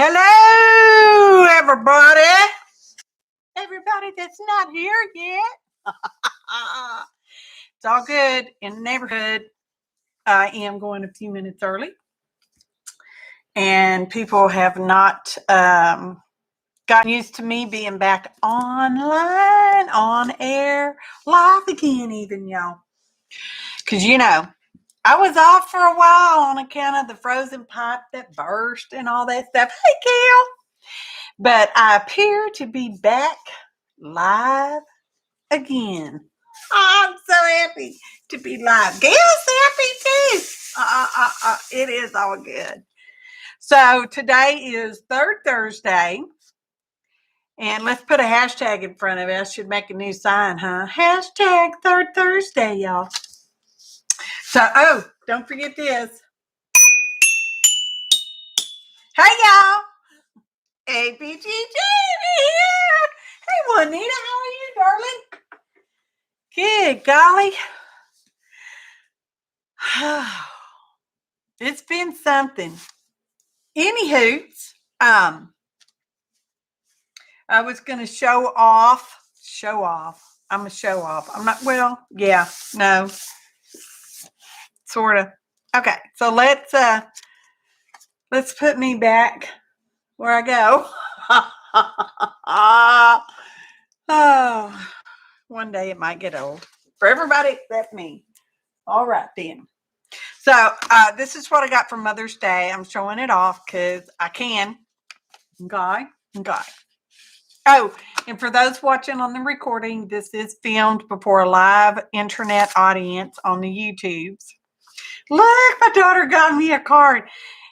Hello, everybody. Everybody that's not here yet. It's all good in the neighborhood. I am going a few minutes early. And people have not gotten used to me being back online, on air, live again even, y'all. Because, I was off for a while on account of the frozen pipe that burst and all that stuff. Hey, Kel. But I appear to be back live again. I'm so happy to be live. Gail's happy too. It is all good. So today is Third Thursday. And let's put a hashtag in front of it. I should make a new sign, huh? Hashtag Third Thursday, y'all. So, don't forget this. Hey, y'all. APG Jamie here. Hey, Juanita, how are you, darling? Good golly. It's been something. Anywho, I was going to show off. I'm a show off. I'm not, no, sort of. Okay, so let's put me back where I go. Oh, one day it might get old for everybody except me. All right, then. So this is what I got for Mother's Day. I'm showing it off because I can. Okay. Oh, and for those watching on the recording, this is filmed before a live internet audience on the YouTubes. Look, my daughter got me a card.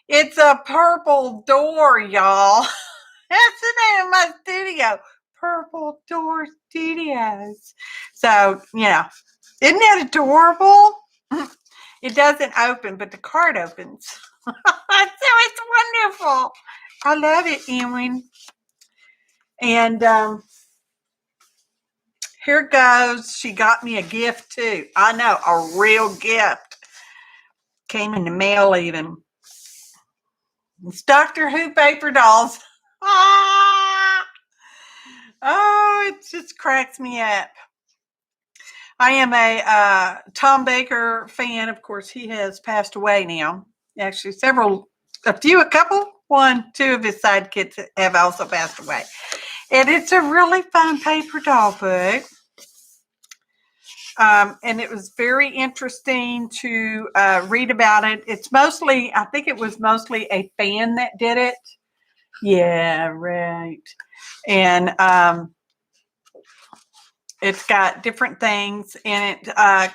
It's a purple door, y'all. That's the name of my studio. Purple Door Studios. So, isn't that adorable? It doesn't open, but the card opens. So it's wonderful. I love it, Ewan. And here goes. She got me a gift, too. I know, a real gift. Came in the mail, even. It's Doctor Who paper dolls. Oh, it just cracks me up. I am a Tom Baker fan. Of course, he has passed away now. Actually, a couple, 1, 2 of his sidekicks have also passed away. And it's a really fun paper doll book. And it was very interesting to read about it. I think it was mostly a fan that did it. Yeah, right. And it's got different things in it.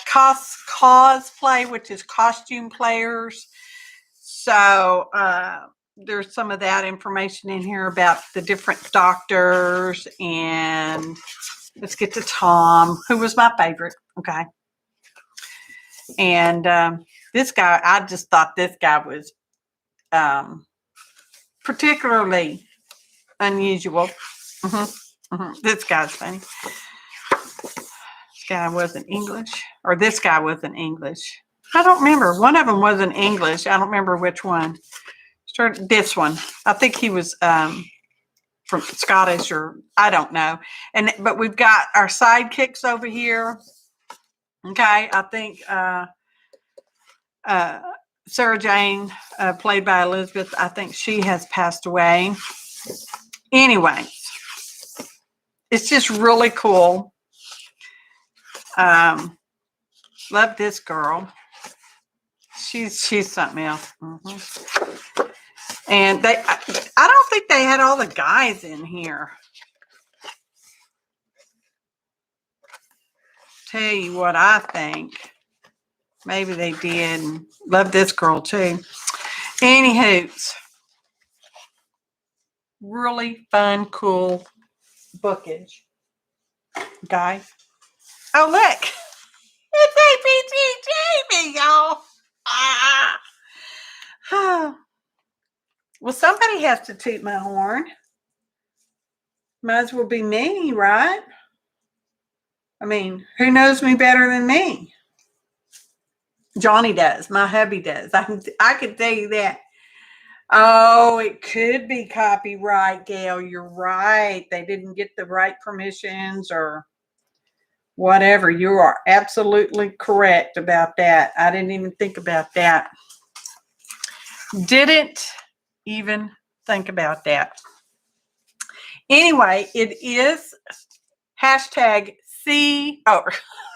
Cosplay, which is costume players. So there's some of that information in here about the different doctors. And let's get to Tom, who was my favorite. Okay. And this guy, I just thought this guy was particularly unusual. This guy's funny. This guy wasn't English. I don't remember. One of them wasn't English. I don't remember which one. This one. I think he was from Scottish, or I don't know. But we've got our sidekicks over here. Okay, I think Sarah Jane, played by Elizabeth, I think she has passed away. Anyway, it's just really cool. Love this girl. She's something else. And I don't think they had all the guys in here. Tell you what I think. Maybe they did. Love this girl too. Anywho, really fun, cool bookage. Guy. Oh, look. It's APG Jamie, y'all. Well, somebody has to toot my horn. Might as well be me, right? I mean, who knows me better than me? Johnny does. My hubby does. I can tell you that. Oh, it could be copyright, Gail. You're right. They didn't get the right permissions or whatever. You are absolutely correct about that. I didn't even think about that. Didn't even think about that. Anyway, it is hashtag C. Oh,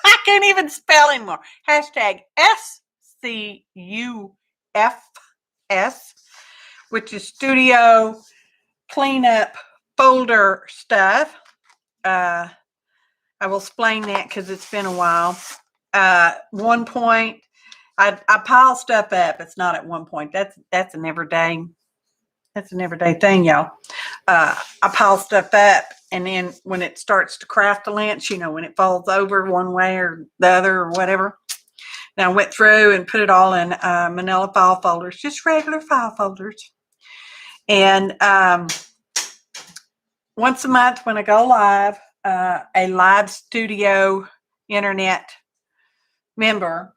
I can't even spell anymore. Hashtag SCUFS, which is studio cleanup folder stuff. I will explain that because it's been a while. One point, I pile stuff up. It's not at one point. That's an everyday. That's an everyday thing, y'all. I pile stuff up, and then when it starts to craft a lynch, when it falls over one way or the other or whatever, then I went through and put it all in manila file folders, just regular file folders. And once a month when I go live, a live studio internet member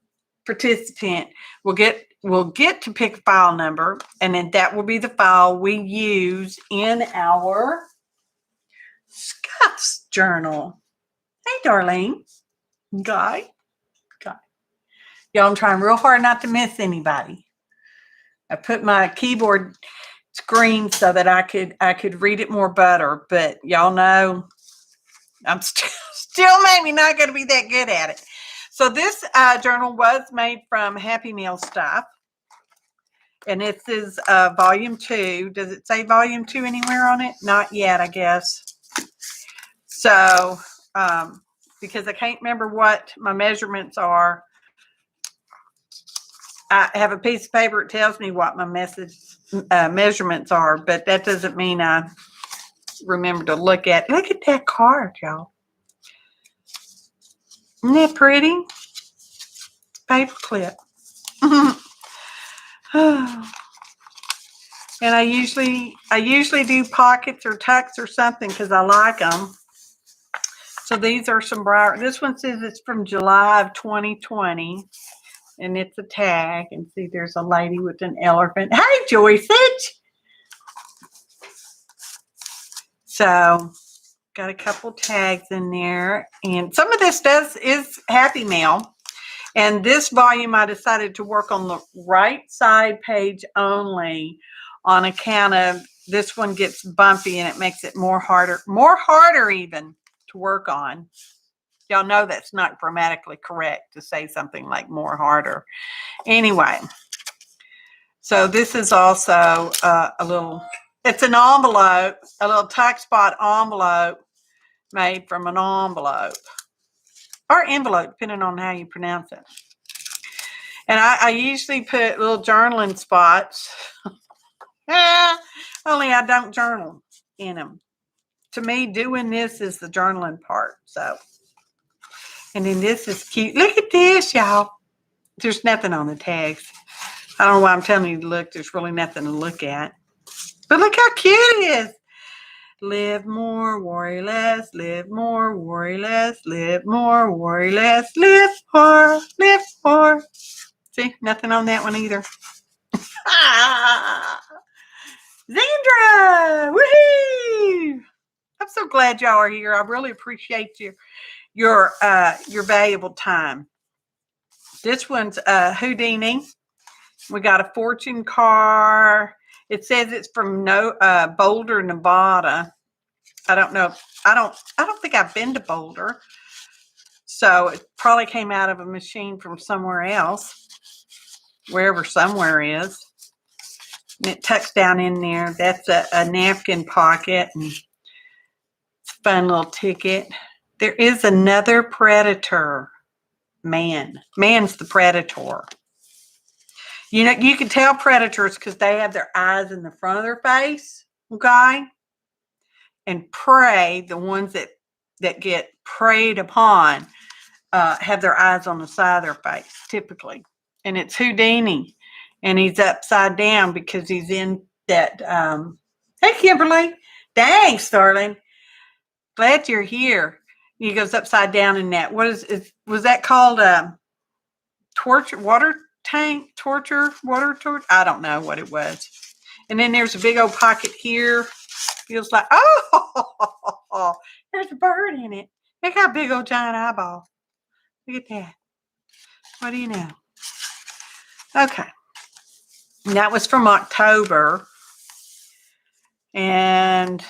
participant will get to pick a file number, and then that will be the file we use in our SCUFS journal. Hey, Darlene. Guy. Y'all, I'm trying real hard not to miss anybody. I put my keyboard screen so that I could read it more better, but y'all know I'm still maybe not going to be that good at it. So this journal was made from Happy Meal stuff, and this is volume 2. Does it say volume 2 anywhere on it? Not yet, I guess. So because I can't remember what my measurements are, I have a piece of paper that tells me what my measurements are, but that doesn't mean I remember to look at that card, y'all. Isn't that pretty? Paper clip. And I usually do pockets or tucks or something because I like them. So these are some briar. This one says it's from July of 2020, and it's a tag. And see, there's a lady with an elephant. Hey, Joyce. So got a couple tags in there, and some of this is Happy Mail. And this volume, I decided to work on the right side page only on account of this one gets bumpy and it makes it more harder even to work on. Y'all know that's not grammatically correct to say something like more harder. Anyway, so this is also it's an envelope, a little tuck spot envelope made from an envelope. Or envelope, depending on how you pronounce it. And I usually put little journaling spots. Only I don't journal in them. To me, doing this is the journaling part. So, and then this is cute. Look at this, y'all. There's nothing on the tags. I don't know why I'm telling you to look. There's really nothing to look at. But look how cute it is. Live more, worry less. Live more, worry less. Live more, worry less. Live more, live more. See, nothing on that one either. Zandra! Woohoo! I'm so glad y'all are here. I really appreciate your valuable time. This one's Houdini. We got a fortune car. It says it's from Boulder, Nevada. I don't know. I don't think I've been to Boulder. So it probably came out of a machine from somewhere else, wherever somewhere is. And it tucks down in there. That's a napkin pocket. And it's a fun little ticket. There is another predator. Man's the predator. You can tell predators because they have their eyes in the front of their face, okay? And prey, the ones that get preyed upon, have their eyes on the side of their face, typically. And it's Houdini. And he's upside down because he's in that. Hey, Kimberly. Thanks, darling. Glad you're here. He goes upside down in that. Was that called torture? Water tank? Water torture? I don't know what it was. And then there's a big old pocket here. Feels like, oh, there's a bird in it. It got a big old giant eyeball. Look at that. What do you know? Okay. And that was from October. And of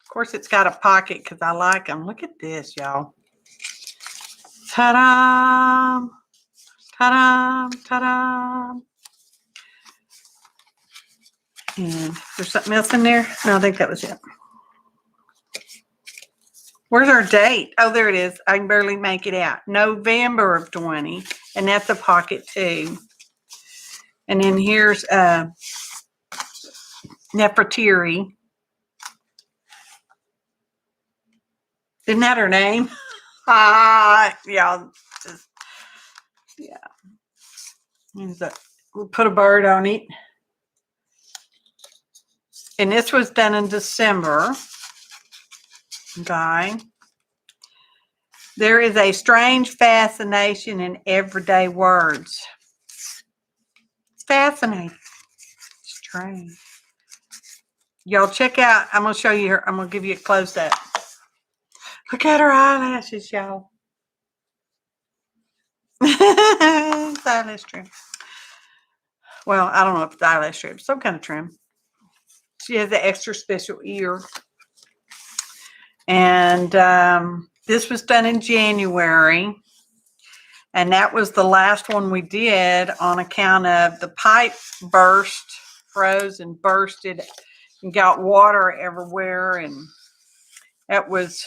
course it's got a pocket because I like them. Look at this, y'all. Ta-da! Ta-da! Ta-da! And there's something else in there? No, I think that was it. Where's our date? Oh, there it is. I can barely make it out. November of 20. And that's a pocket too. And then here's Nefertiti. Isn't that her name? Yeah. Yeah. We'll put a bird on it. And this was done in December. Okay. There is a strange fascination in everyday words. It's fascinating. Strange. Y'all check out. I'm going to show you her. I'm going to give you a close up. Look at her eyelashes, y'all. Eyelash trim. Well, I don't know if it's eyelash trim. Some kind of trim. She has an extra special ear. And this was done in January. And that was the last one we did on account of the pipe froze and bursted and got water everywhere. And that was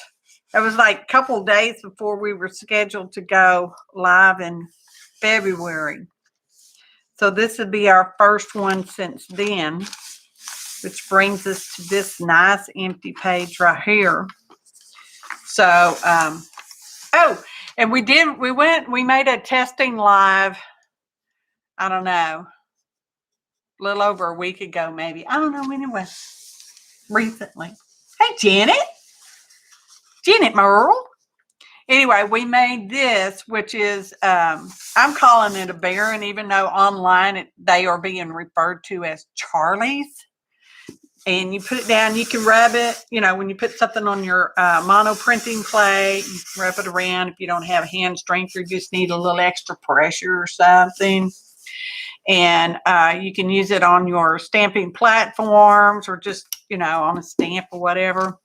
like a couple of days before we were scheduled to go live in February. So this would be our first one since then, which brings us to this nice empty page right here. So, and we made a testing live, I don't know, a little over a week ago, maybe. I don't know, anyway, recently. Hey, Janet Merle. Anyway, we made this, which is, I'm calling it a Baron, even though online they are being referred to as Charlies. And you put it down, you can rub it, when you put something on your mono printing plate, you can rub it around. If you don't have hand strength, you just need a little extra pressure or something. And you can use it on your stamping platforms or just, on a stamp or whatever.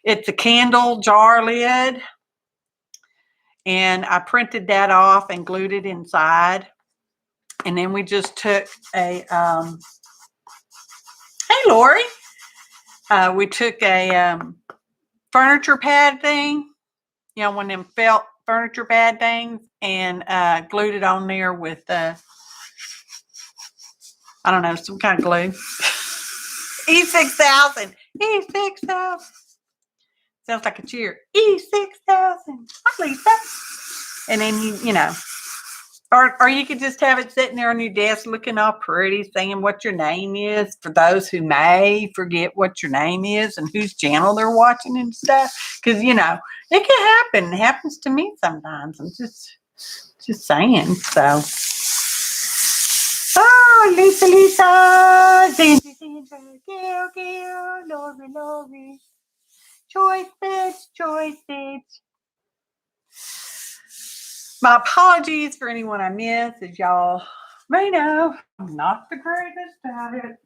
It's a candle jar lid. And I printed that off and glued it inside. And then we just took a, hey, Lori. We took a furniture pad thing, one of them felt furniture pad things, and glued it on there with, I don't know, some kind of glue. E6000. E6000. Sounds like a cheer. E6000. Hi, Lisa. And then, or you could just have it sitting there on your desk looking all pretty, saying what your name is for those who may forget what your name is and whose channel they're watching and stuff. Because, it can happen. It happens to me sometimes. I'm just saying. So, oh, Lisa, Sandra, Gail, Lori, Joyce, bitch. My apologies for anyone I missed, as y'all may know, I'm not the greatest at it.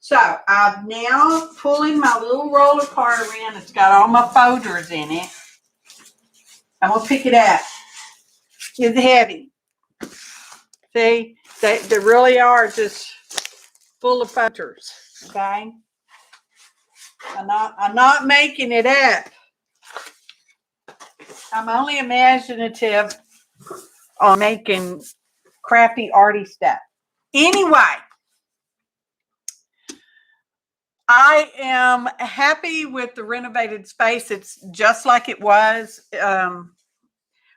So I'm now pulling my little roller card around. It's got all my folders in it. I'm going to pick it up. It's heavy. See, they really are just full of folders. Okay? I'm not making it up. I'm only imaginative on making crafty, arty stuff. Anyway, I am happy with the renovated space. It's just like it was.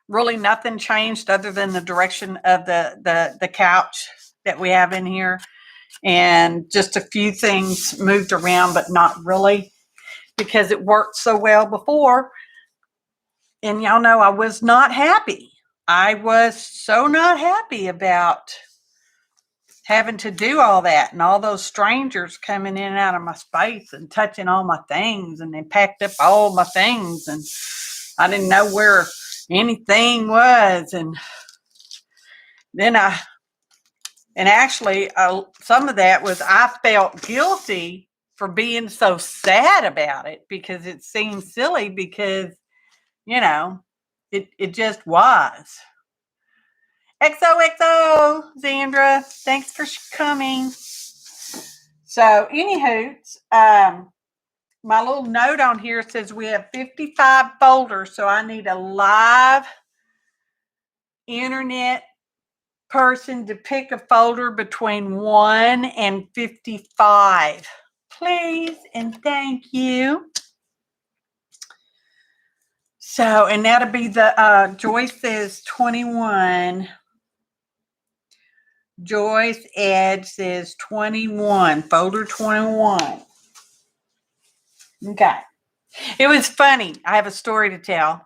Really nothing changed other than the direction of the couch that we have in here. And just a few things moved around, but not really, because it worked so well before. And y'all know I was not happy. I was so not happy about having to do all that, and all those strangers coming in and out of my space and touching all my things, and they packed up all my things, and I didn't know where anything was. And then actually some of that was I felt guilty for being so sad about it, because it seemed silly, because it just was. XOXO, Zandra, thanks for coming. So, anywho, my little note on here says we have 55 folders, so I need a live internet person to pick a folder between 1 and 55. Please and thank you. So, and that'll be the, Joyce says 21. Joyce Edge says 21, folder 21. Okay. It was funny. I have a story to tell.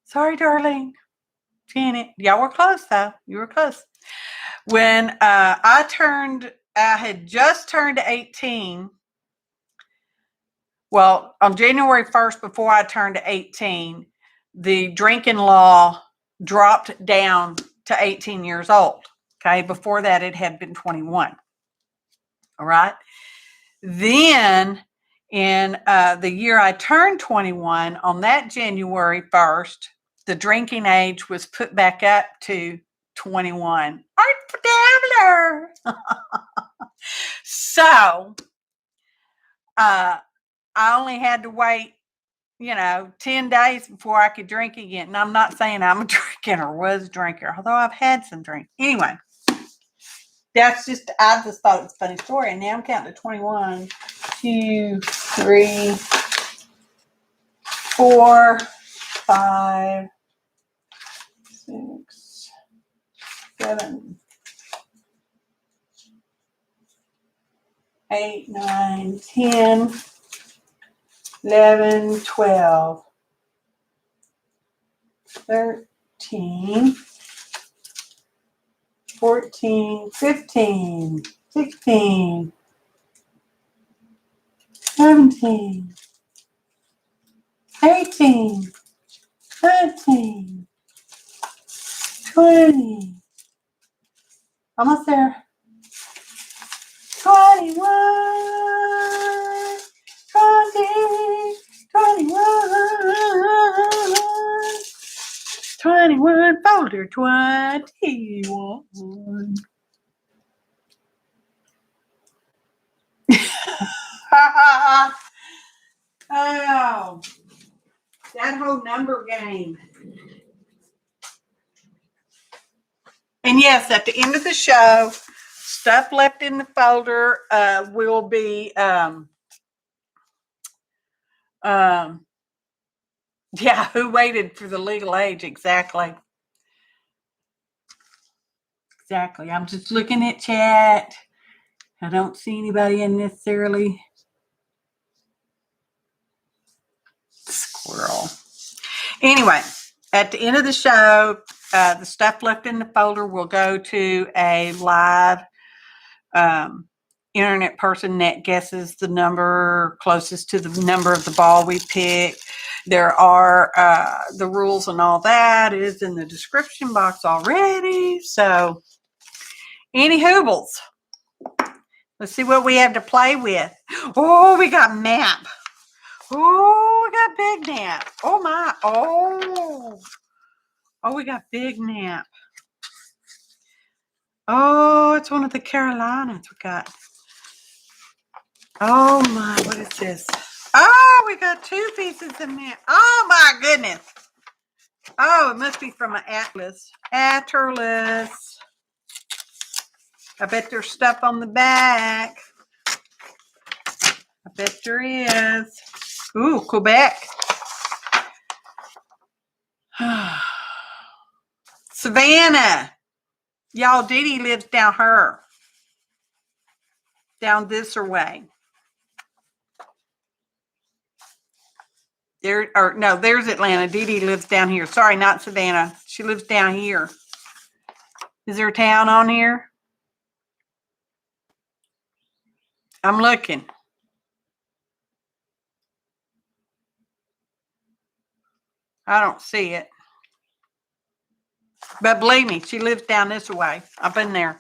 Sorry, darling. Janet. Y'all were close, though. You were close. When I had just turned 18. Well, on January 1st, before I turned 18, the drinking law dropped down to 18 years old. Okay. Before that, it had been 21. All right. Then in the year I turned 21, on that January 1st, the drinking age was put back up to 21. Art Dabbler. So I only had to wait, 10 days before I could drink again. And I'm not saying I'm a drinker or was a drinker, although I've had some drink. Anyway, I just thought it was a funny story. And now I'm counting to 21, 2, 3, 4, 5, 6, 7, 8, 9, 10, 11, 12, 13, 14, 15, 16, 17, 18, 19, 20. Almost there. 21, 20, 21. 21, folder 21. Oh, that whole number game. And yes, at the end of the show, stuff left in the folder will be, yeah, who waited for the legal age? Exactly. Exactly. I'm just looking at chat. I don't see anybody in necessarily. Squirrel. Anyway, at the end of the show, the stuff left in the folder will go to a live internet person that guesses the number closest to the number of the ball we pick. There are the rules and all that is in the description box already. So, any hoobles. Let's see what we have to play with. Oh, we got map. Oh, we got big nap. Oh my. Oh, we got big nap. Oh, it's one of the Carolinas we got. Oh my, what is this? Oh, we got 2 pieces of map. Oh my goodness. Oh, it must be from an atlas. Atlas. I bet there's stuff on the back. I bet there is. Ooh, Quebec. Savannah. Y'all, Dee Dee lives down her. Down this way. There's Atlanta. Dee Dee lives down here. Sorry, not Savannah. She lives down here. Is there a town on here? I'm looking. I don't see it. But believe me, she lives down this way. I've been there.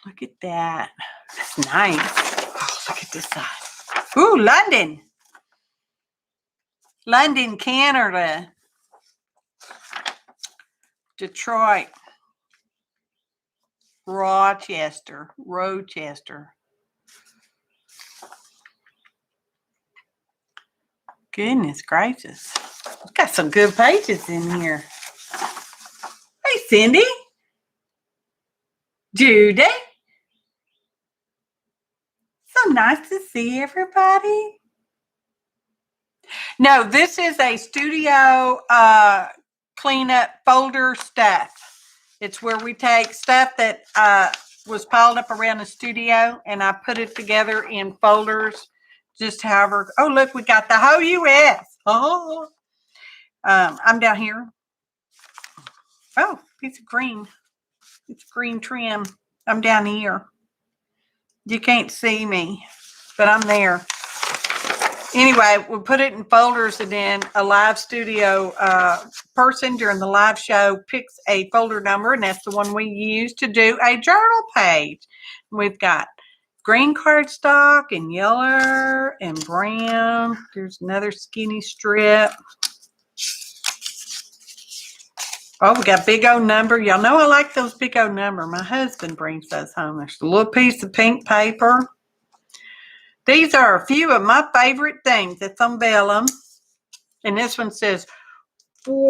Look at that. That's nice. Oh, look at this side. Ooh, London. London, Canada. Detroit. Rochester. Goodness gracious. Got some good pages in here. Hey, Cindy. Judy. So nice to see everybody. No, this is a studio cleanup folder stuff. It's where we take stuff that was piled up around the studio and I put it together in folders. Just however. Oh, look, we got the whole U.S. Oh, I'm down here. Oh, piece of green. It's green trim. I'm down here. You can't see me, but I'm there. Anyway, we put it in folders, and then a live studio person during the live show picks a folder number, and that's the one we use to do a journal page. We've got green cardstock and yellow and brown. There's another skinny strip. Oh, we got big O number. Y'all know I like those big O number. My husband brings those home. There's a little piece of pink paper. These are a few of my favorite things. It's on vellum. And this one says, forever.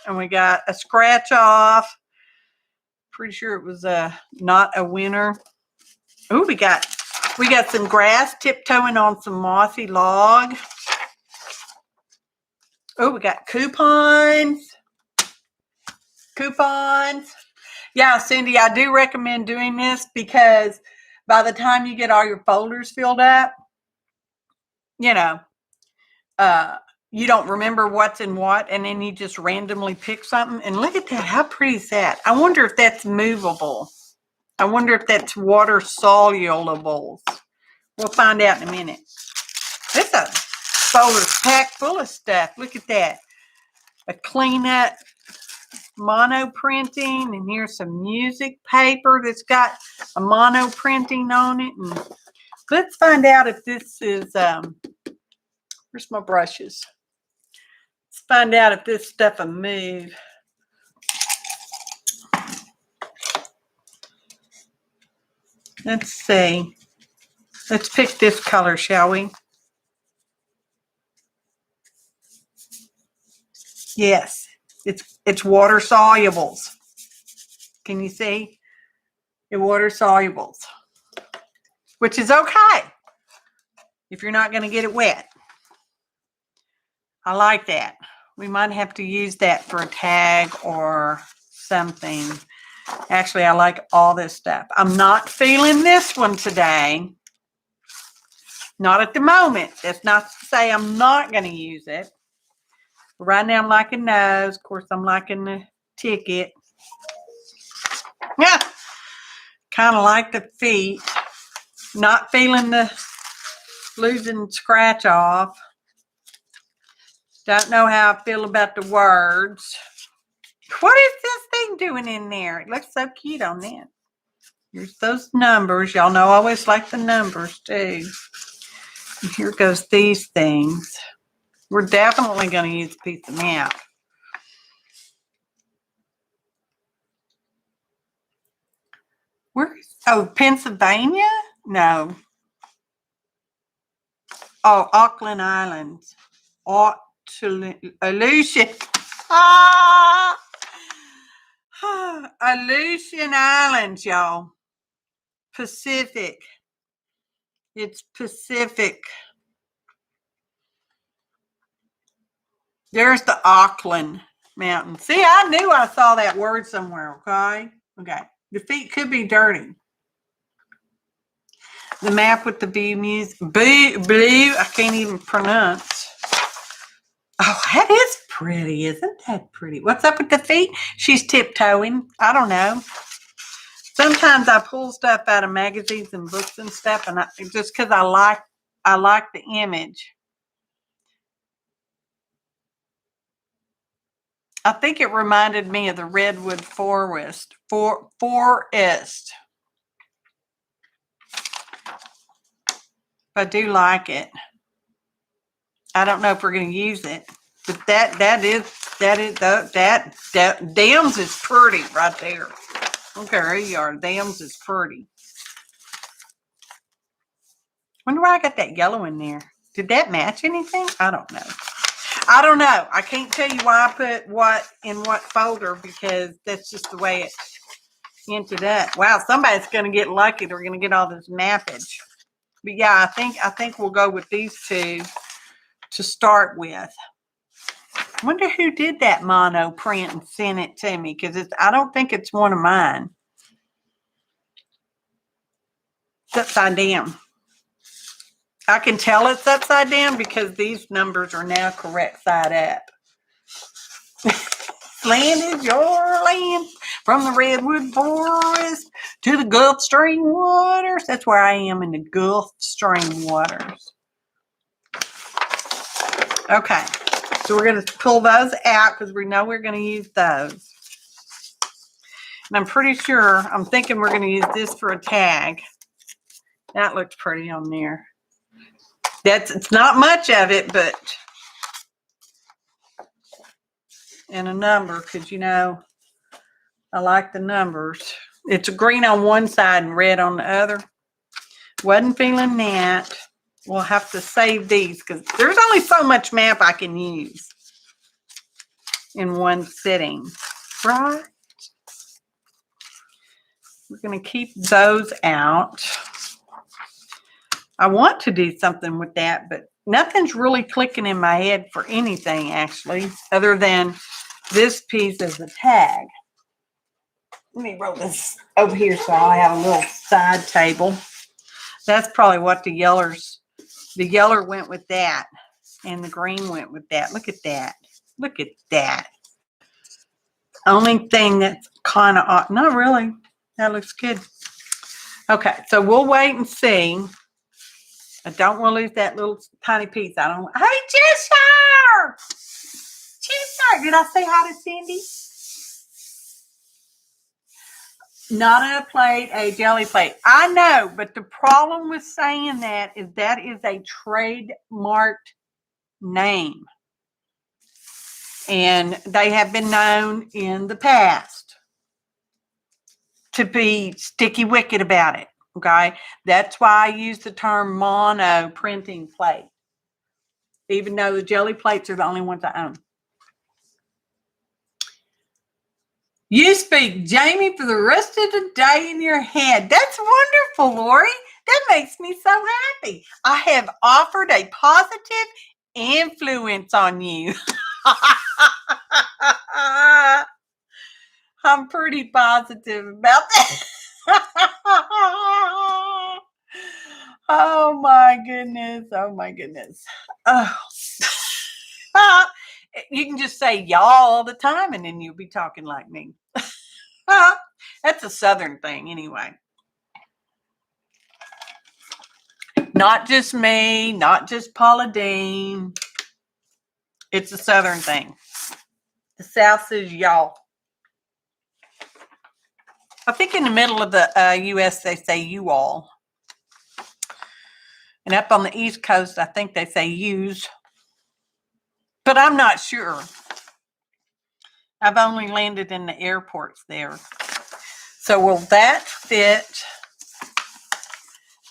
And we got a scratch off. Pretty sure it was not a winner. Oh, we got some grass tiptoeing on some mossy log. Oh, we got coupons. Yeah, Cindy, I do recommend doing this because by the time you get all your folders filled up, you know, you don't remember what's in what, and then you just randomly pick something. And look at that. How pretty is that? I wonder if that's movable. I wonder if that's water soluble. We'll find out in a minute. This a folder packed full of stuff. Look at that. A cleanup mono printing, and here's some music paper that's got a mono printing on it. And let's find out if this is where's my brushes? Let's find out if this stuff will move. Let's see. Let's pick this color, shall we? Yes, it's water solubles. Can you see? It water solubles, which is okay if you're not going to get it wet. I like that. We might have to use that for a tag or something. Actually, I like all this stuff. I'm not feeling this one today. Not at the moment. That's not to say I'm not going to use it. Right now, I'm liking those. Of course, I'm liking the ticket. Yeah. Kind of like the feet. Not feeling the losing scratch off. Don't know how I feel about the words. What is this thing doing in there? It looks so cute on that. Here's those numbers. Y'all know I always like the numbers too. And here goes these things. We're definitely going to use a piece of map. Where's, oh, Pennsylvania? No. Oh, Auckland Islands. Aleutian. Ah! Aleutian Islands, y'all. Pacific. It's Pacific. There's the Auckland Mountain. See, I knew I saw that word somewhere, okay? Okay. The feet could be dirty. The map with the blue music. Blue, I can't even pronounce. Oh, that is pretty. Isn't that pretty? What's up with the feet? She's tiptoeing. I don't know. Sometimes I pull stuff out of magazines and books and stuff, and just because I like the image. I think it reminded me of the redwood forest. I do like it. I don't know if we're going to use it, but that Dams is pretty right there. I don't care who you are. Dams is pretty. Wonder why I got that yellow in there. Did that match anything? I don't know. I can't tell you why I put what in what folder because that's just the way it ended up. Wow, somebody's going to get lucky. They're going to get all this mappage. But yeah, I think we'll go with these two to start with. I wonder who did that mono print and sent it to me because I don't think it's one of mine. It's upside down. I can tell it's upside down because these numbers are now correct side up. Land is your land from the redwood forest to the Gulf Stream waters. That's where I am in the Gulf Stream waters. Okay, so we're going to pull those out because we know we're going to use those. And I'm pretty sure, I'm thinking we're going to use this for a tag. That looks pretty on there. It's not much of it, but and a number because, you know, I like the numbers. It's a green on one side and red on the other. Wasn't feeling that. We'll have to save these because there's only so much map I can use in one sitting, right? We're going to keep those out. I want to do something with that, but nothing's really clicking in my head for anything, actually, other than this piece as a tag. Let me roll this over here so I have a little side table. That's probably what the yeller went with that, and the green went with that. Look at that. Look at that. Only thing that's kind of odd. Not really. That looks good. Okay, so we'll wait and see. I don't want to lose that little tiny piece. I don't. Hey, Cheshire! Cheshire! Did I say hi to Cindy? Not a plate, a jelly plate. I know, but the problem with saying that is a trademarked name. And they have been known in the past to be sticky wicked about it. Okay. That's why I use the term mono printing plate. Even though the jelly plates are the only ones I own. You speak Jamie for the rest of the day in your head. That's wonderful, Lori. That makes me so happy. I have offered a positive influence on you. I'm pretty positive about that. Oh my goodness. Oh my goodness. Oh. You can just say y'all all the time and then you'll be talking like me. That's a Southern thing anyway. Not just me, not just Paula Dean. It's a Southern thing. The South says y'all. I think in the middle of the U.S. they say you all. And up on the East Coast, I think they say yous. But I'm not sure. I've only landed in the airports there. So will that fit?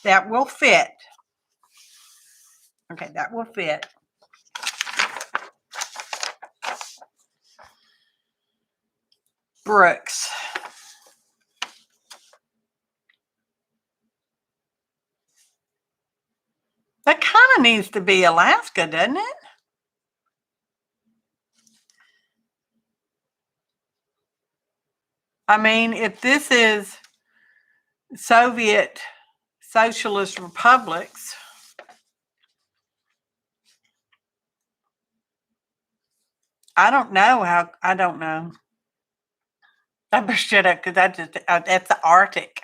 That will fit. Okay, that will fit. Brooks. That kind of needs to be Alaska, doesn't it? I mean, if this is Soviet socialist republics, I don't know how. I don't know. I better shut up because that's the Arctic.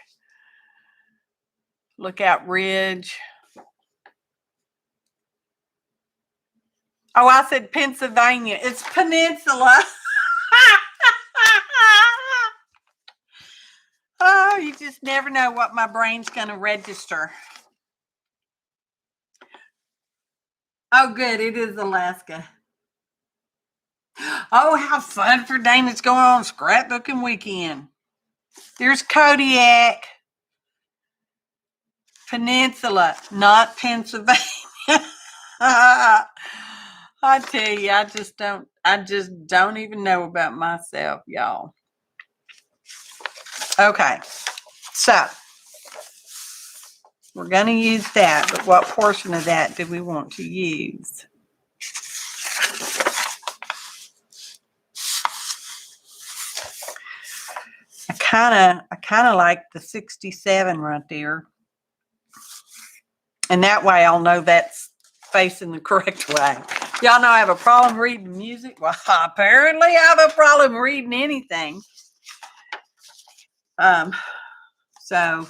Lookout Ridge. Oh, I said Pennsylvania. It's Peninsula. Oh, you just never know what my brain's going to register. Oh, good. It is Alaska. Oh, how fun for Dana's going on scrapbooking weekend. There's Kodiak. Peninsula, not Pennsylvania. I tell you, I just don't even know about myself, y'all. Okay, so we're going to use that, but what portion of that do we want to use? I kind of like the 67 right there. And that way I'll know that's facing the correct way. Y'all know I have a problem reading music. Well, apparently I have a problem reading anything. So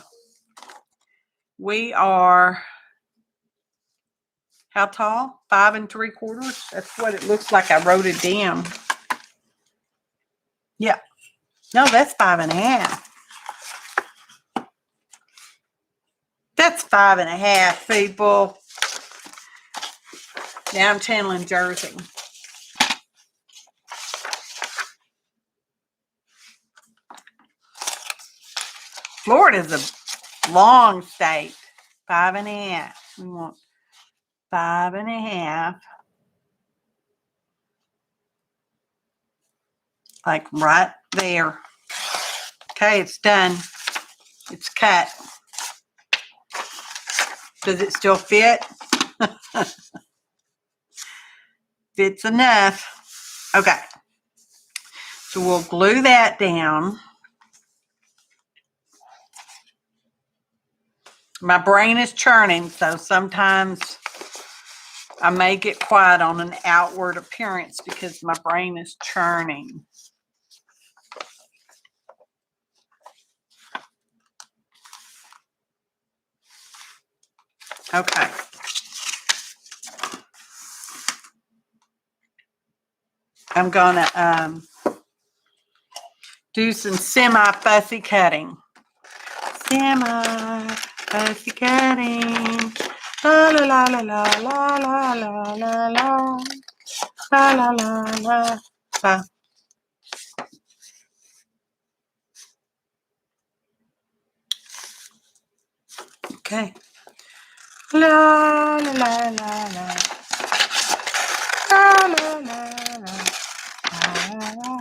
we are, how tall? 5 3/4. That's what it looks like. I wrote it down. Yeah. No, that's 5 1/2. That's 5 1/2, people. Now I'm channeling Jersey. Florida's a long state. 5 1/2. We want 5 1/2. Like right there. Okay, it's done. It's cut. Does it still fit? Fits enough. Okay. So we'll glue that down. My brain is churning, so sometimes I may get quiet on an outward appearance because my brain is churning. Okay. I'm going to do some semi-fussy cutting. Semi-fussy cutting. La la la la la la la la la la la la la la. Okay. La la la la la. La la la la. La la.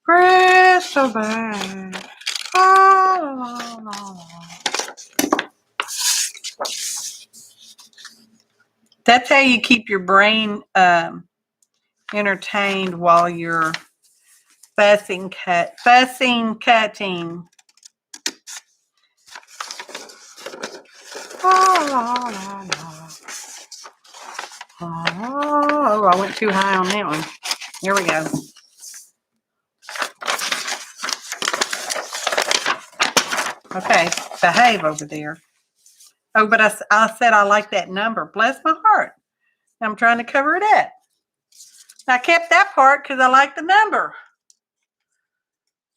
Crystal bag. La la la la. That's how you keep your brain entertained while you're fussing cutting. Oh, I went too high on that one. Here we go. Okay, behave over there. Oh, but I said I like that number. Bless my heart. I'm trying to cover it up. I kept that part because I like the number.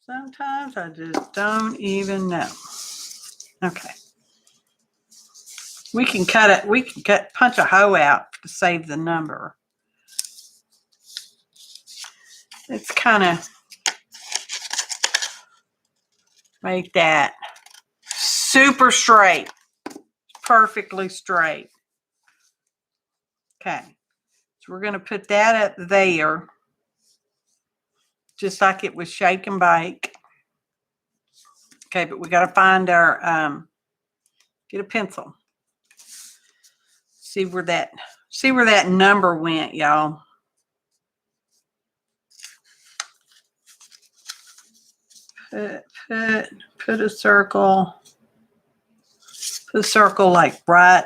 Sometimes I just don't even know. Okay. We can cut it. We can punch a hole out to save the number. It's kind of make that super straight, perfectly straight. Okay, so we're going to put that up there, just like it was shake and bake. Okay, but we got to find our get a pencil. See where that number went, y'all. Put a circle. Put a circle like right.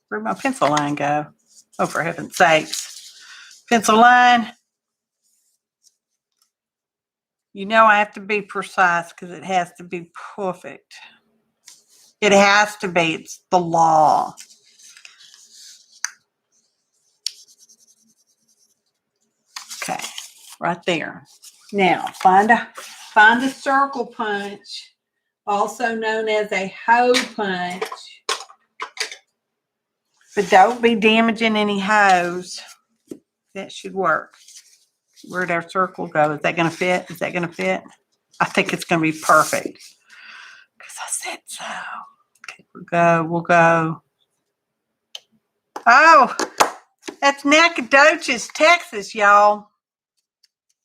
Where'd my pencil line go? Oh, for heaven's sakes. Pencil line. You know I have to be precise because it has to be perfect. It has to be. It's the law. Okay, right there. Now find a circle punch, also known as a hole punch. But don't be damaging any holes. That should work. Where'd our circle go? Is that going to fit? Is that going to fit? I think it's going to be perfect. Because I said so. Okay, we'll go. Oh, that's Nacogdoches, Texas, y'all.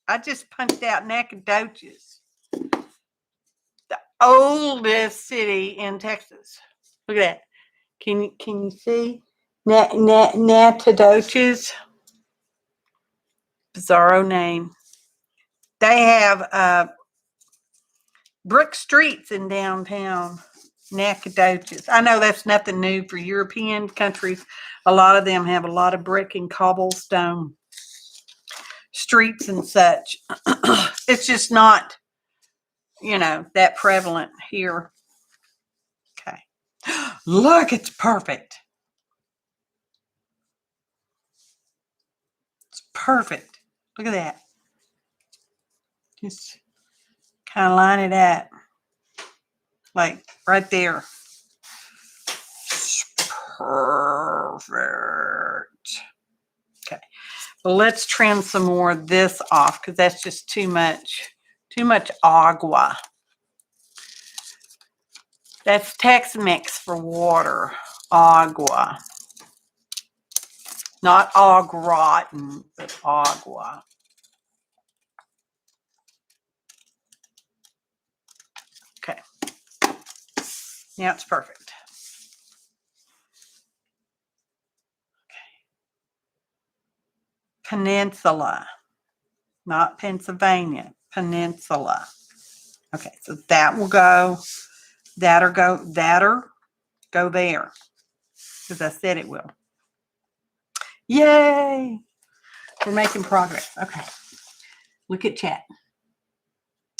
I just punched out Nacogdoches. The oldest city in Texas. Look at that. Can you see? Nacogdoches. Bizarro name. They have brick streets in downtown Nacogdoches. I know that's nothing new for European countries. A lot of them have a lot of brick and cobblestone streets and such. It's just not, that prevalent here. Okay. Look, it's perfect. It's perfect. Look at that. Just kind of line it up. Like right there. Perfect. Okay. Well, let's trim some more of this off because that's just too much agua. That's Tex-Mex for water. Agua. Not au gratin, but agua. Okay. Now it's perfect. Peninsula, not Pennsylvania, Peninsula. Okay, so that will go, that'll go there, because I said it will. Yay! We're making progress. Okay, look at chat.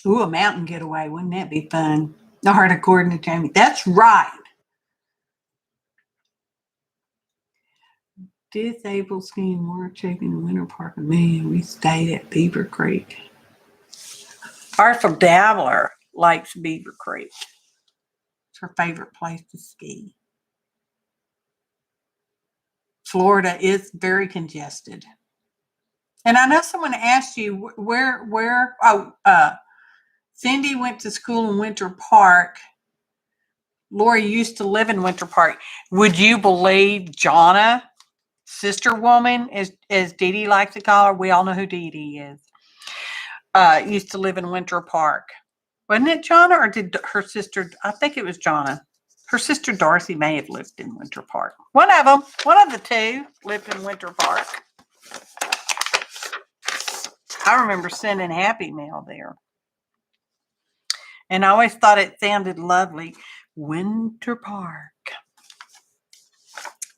Ooh, a mountain getaway. Wouldn't that be fun? All right, according to Jamie. That's right. Disabled skiing more cheap in the winter park than me. We stayed at Beaver Creek. Artful Dabbler likes Beaver Creek. It's her favorite place to ski. Florida is very congested. And I know someone asked you where Cindy went to school in Winter Park. Lori used to live in Winter Park. Would you believe Jonna, sister woman, as Dee Dee likes to call her? We all know who Dee Dee is. Used to live in Winter Park. Wasn't it Jonna, or did her sister? I think it was Jonna. Her sister Darcy may have lived in Winter Park. One of the two lived in Winter Park. I remember sending Happy Mail there. And I always thought it sounded lovely. Winter Park.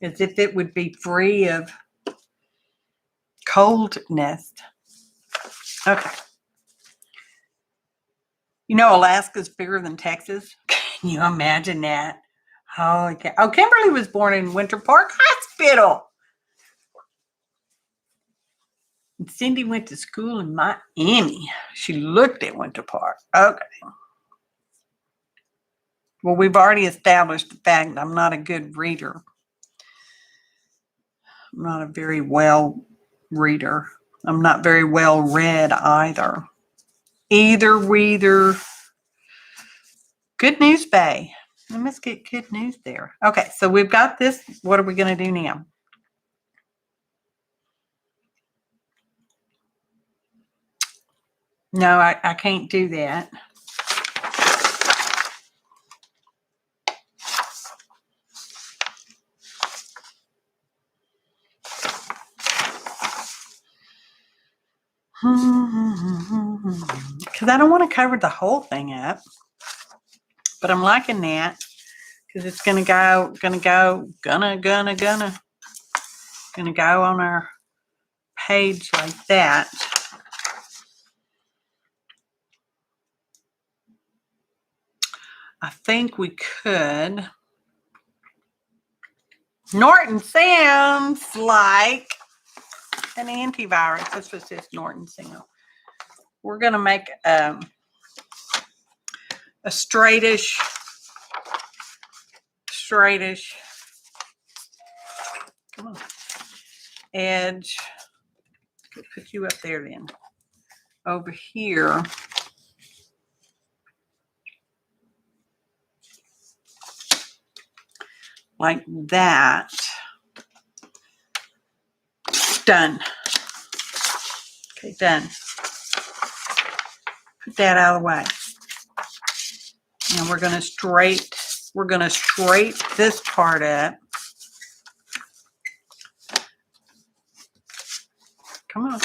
As if it would be free of coldness. Okay. You know, Alaska's bigger than Texas. Can you imagine that? Oh, okay. Oh, Kimberly was born in Winter Park Hospital. And Cindy went to school in Miami. She looked at Winter Park. Okay. Well, we've already established the fact that I'm not a good reader. I'm not a very well reader. I'm not very well read either. Either. Good news, Bay. I must get good news there. Okay, so we've got this. What are we going to do now? No, I can't do that. Because I don't want to cover the whole thing up. But I'm liking that. Because it's gonna go on our page like that. I think we could. Norton sounds like an antivirus. That's what says Norton sound. We're going to make a straightish. Come on. Edge. Put you up there then. Over here. Like that. Done. Okay, done. Put that out of the way. And we're gonna straight this part up. Come on.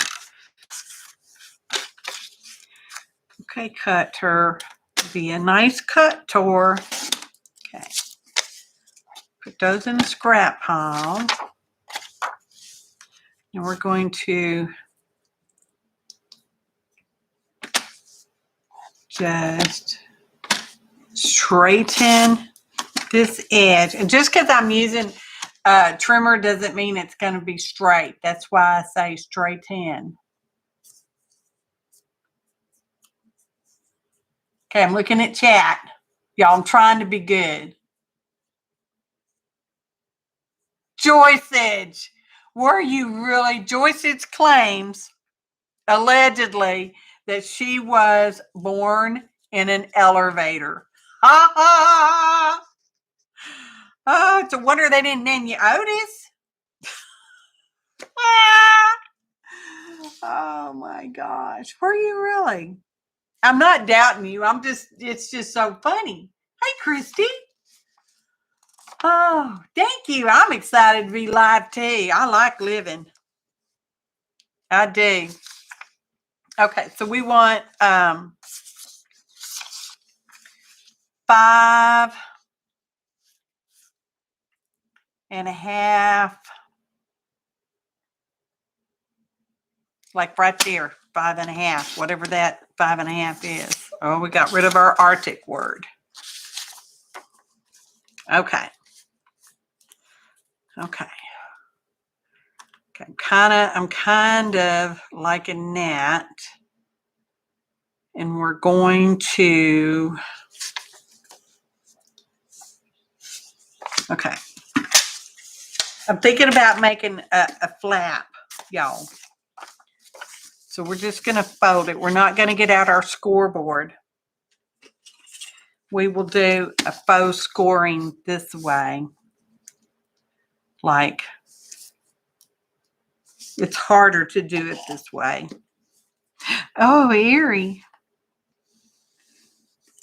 Okay, cutter. Be a nice cut tour. Okay. Put those in the scrap pile. And we're going to just straighten this edge. And just because I'm using a trimmer doesn't mean it's going to be straight. That's why I say straighten. Okay, I'm looking at chat. Y'all, I'm trying to be good. Joyce Edge, were you really? Joyce Edge claims, allegedly, that she was born in an elevator. Ha ha! Oh, it's a wonder they didn't name you Otis. Oh my gosh. Were you really? I'm not doubting you. It's just so funny. Hey, Christy. Oh, thank you. I'm excited to be live too. I like living. I do. Okay, so we want 5.5, like right there, 5.5, whatever that 5.5 is. Oh, we got rid of our Arctic word. Okay. Okay. Okay, I'm kind of liking that. And we're going to, okay. I'm thinking about making a flap, y'all. So we're just going to fold it. We're not going to get out our scoreboard. We will do a faux scoring this way. Like, it's harder to do it this way. Oh, eerie.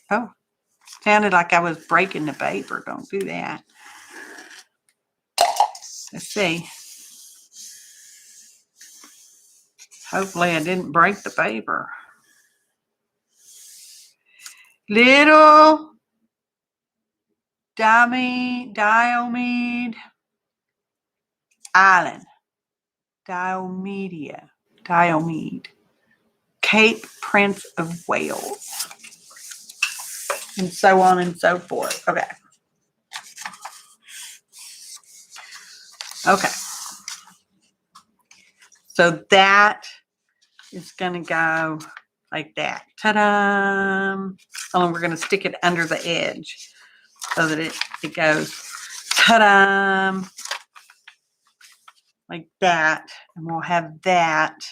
Oh, sounded like I was breaking the paper. Don't do that. Let's see. Hopefully I didn't break the paper. Little Diomede Island. Diomede. Cape Prince of Wales. And so on and so forth. Okay. Okay. So that is going to go like that. Ta-da! And we're going to stick it under the edge so that it goes ta-da! Like that. And we'll have that.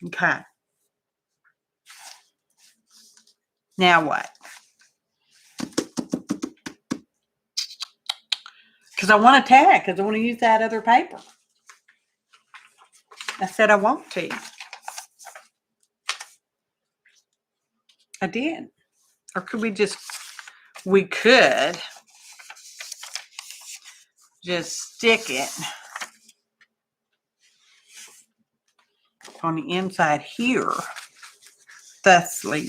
Okay. Now what? Because I want to tag, because I want to use that other paper. I said I want to. I did. Or could we could just stick it on the inside here, thusly.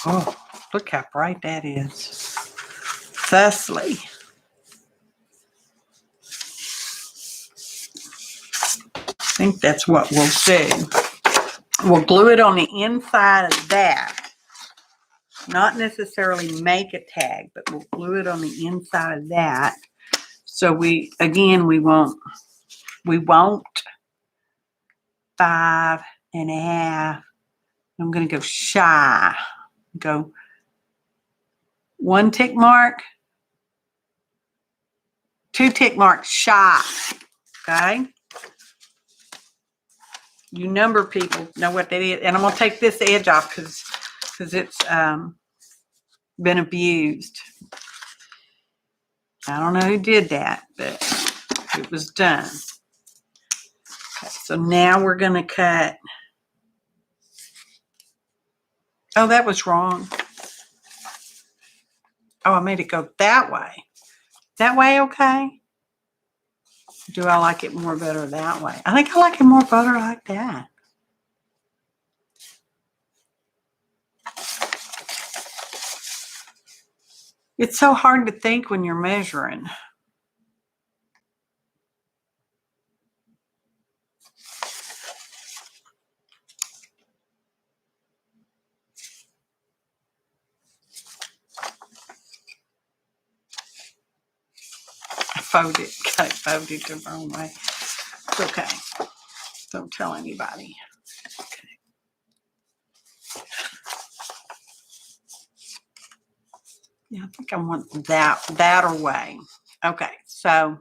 Oh, look how bright that is. Thusly. I think that's what we'll do. We'll glue it on the inside of that. Not necessarily make a tag, but we'll glue it on the inside of that. So we won't 5.5. I'm going to go shy. Go 1 tick mark, 2 tick marks shy. Okay. You number people know what that is. And I'm going to take this edge off because it's been abused. I don't know who did that, but it was done. Okay, so now we're going to cut. Oh, that was wrong. Oh, I made it go that way. That way, okay? Do I like it more better that way? I think I like it more better like that. It's so hard to think when you're measuring. Got it folded the wrong way. It's okay. Don't tell anybody. Okay. Yeah, I think I want that away. Okay, so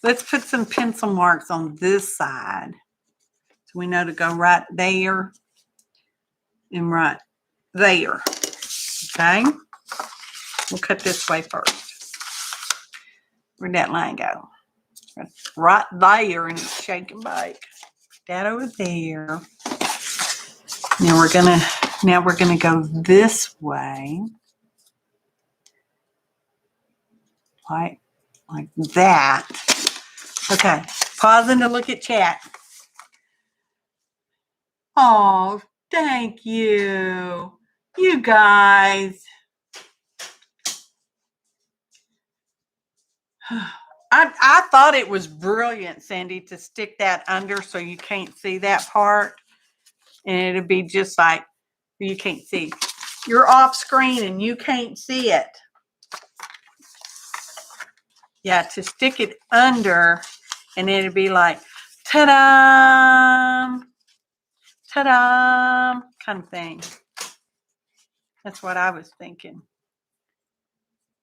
let's put some pencil marks on this side. So we know to go right there and right there. Okay. We'll cut this way first. Where'd that line go? Right there, and it's shake and bake. That over there. Now we're gonna go this way. Like that. Okay. Pausing to look at chat. Oh, thank you. You guys. I thought it was brilliant, Sandy, to stick that under so you can't see that part. And it'll be just like, you can't see. You're off screen and you can't see it. Yeah, to stick it under and it'll be like, ta-da, ta-da, kind of thing. That's what I was thinking.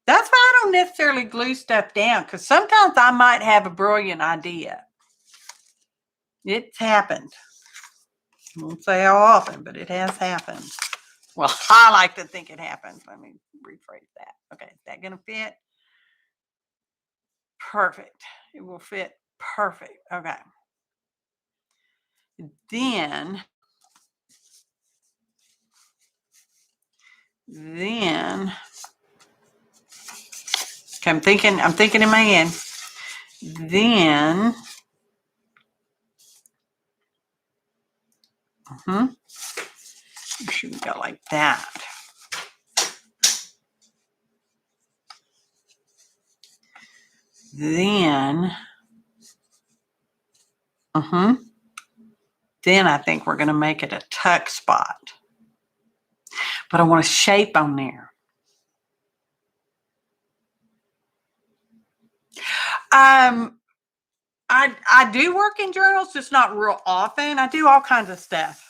That's why I don't necessarily glue stuff down, because sometimes I might have a brilliant idea. It's happened. I won't say how often, but it has happened. Well, I like to think it happens. Let me rephrase that. Okay, is that going to fit? Perfect. It will fit perfect. Okay. Then okay, I'm thinking in my head. Then should we go like that? Then then I think we're going to make it a tuck spot. But I want a shape on there. I do work in journals, just not real often. I do all kinds of stuff.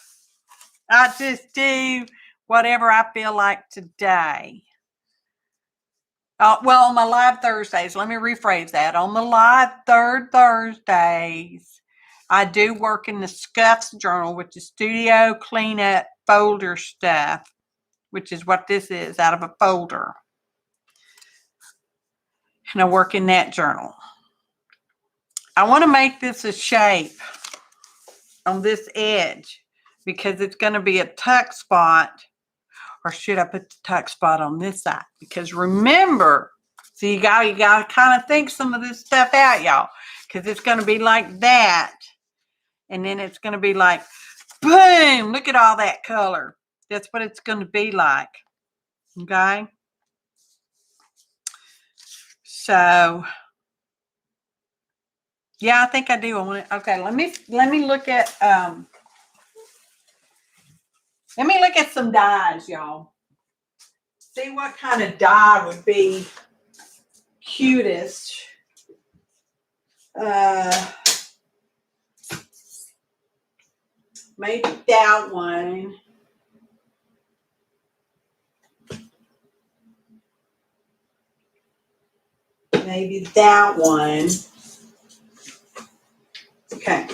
I just do whatever I feel like today. Well, on my live Thursdays, let me rephrase that. On the live third Thursdays, I do work in the SCUFS journal, which is Studio Cleanup Folder Stuff, which is what this is, out of a folder. And I work in that journal. I want to make this a shape on this edge because it's going to be a tuck spot. Or should I put the tuck spot on this side? Because remember, so you got to kind of think some of this stuff out, y'all. Because it's going to be like that. And then it's going to be like, boom, look at all that color. That's what it's going to be like. Okay? So, yeah, I think I do. I want it. Okay, let me look at Let me look at some dyes, y'all. See what kind of dye would be cutest. Maybe that one. Maybe that one. Okay.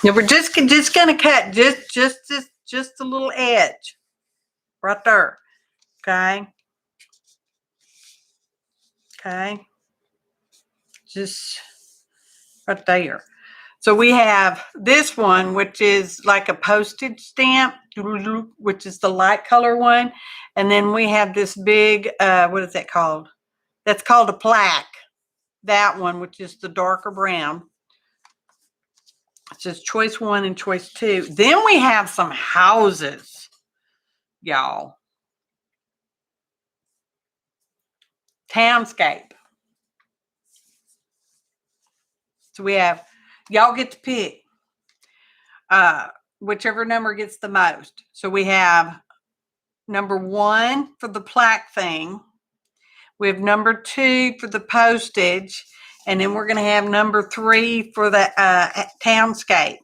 Now we're just gonna cut just a little edge right there. Okay. Okay. Just right there. So we have this one, which is like a postage stamp, which is the light color one. And then we have this big, what is that called? That's called a plaque. That one, which is the darker brown. It says choice 1 and choice 2. Then we have some houses, y'all. Townscape. So we have, y'all get to pick whichever number gets the most. So we have number 1 for the plaque thing. We have number 2 for the postage. And then we're going to have number 3 for the townscape.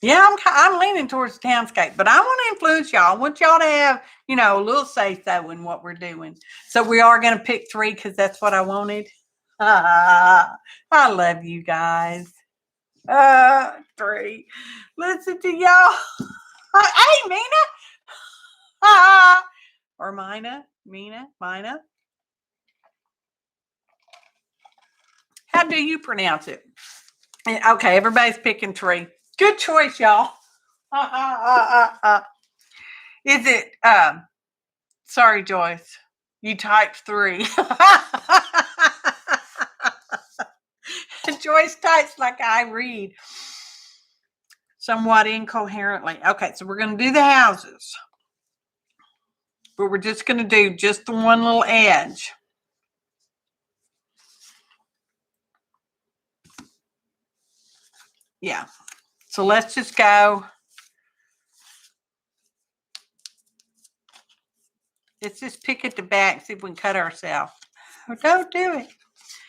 Yeah, I'm leaning towards the townscape, but I want to influence y'all. I want y'all to have, you know, a little say-so in what we're doing. So we are going to pick 3 because that's what I wanted. I love you guys. 3. Listen to y'all. Hey, Mina. Or Mina. How do you pronounce it? Okay, everybody's picking 3. Good choice, y'all. Is it, sorry, Joyce, you typed 3. Joyce types like I read somewhat incoherently. Okay, so we're going to do the houses. But we're just going to do just the one little edge. Yeah. So let's just go. Let's just pick at the back, see if we can cut ourselves. Oh, don't do it.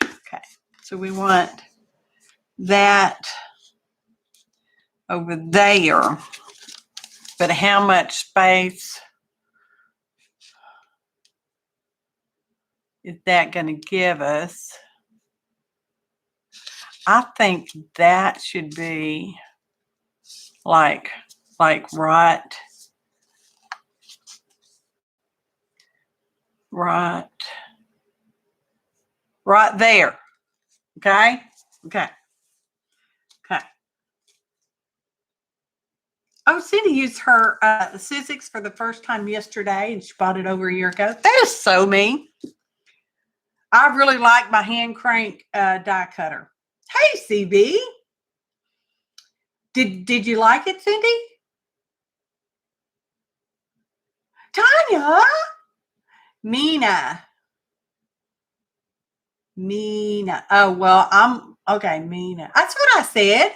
Okay. So we want that over there. But how much space is that going to give us? I think that should be like right there. Okay. Oh, Cindy used her Sizzix for the first time yesterday, and she bought it over a year ago. That is so mean. I really like my hand crank die cutter. Hey, CB. Did you like it, Cindy? Tanya. Mina. Oh, well, I'm okay, Mina. That's what I said.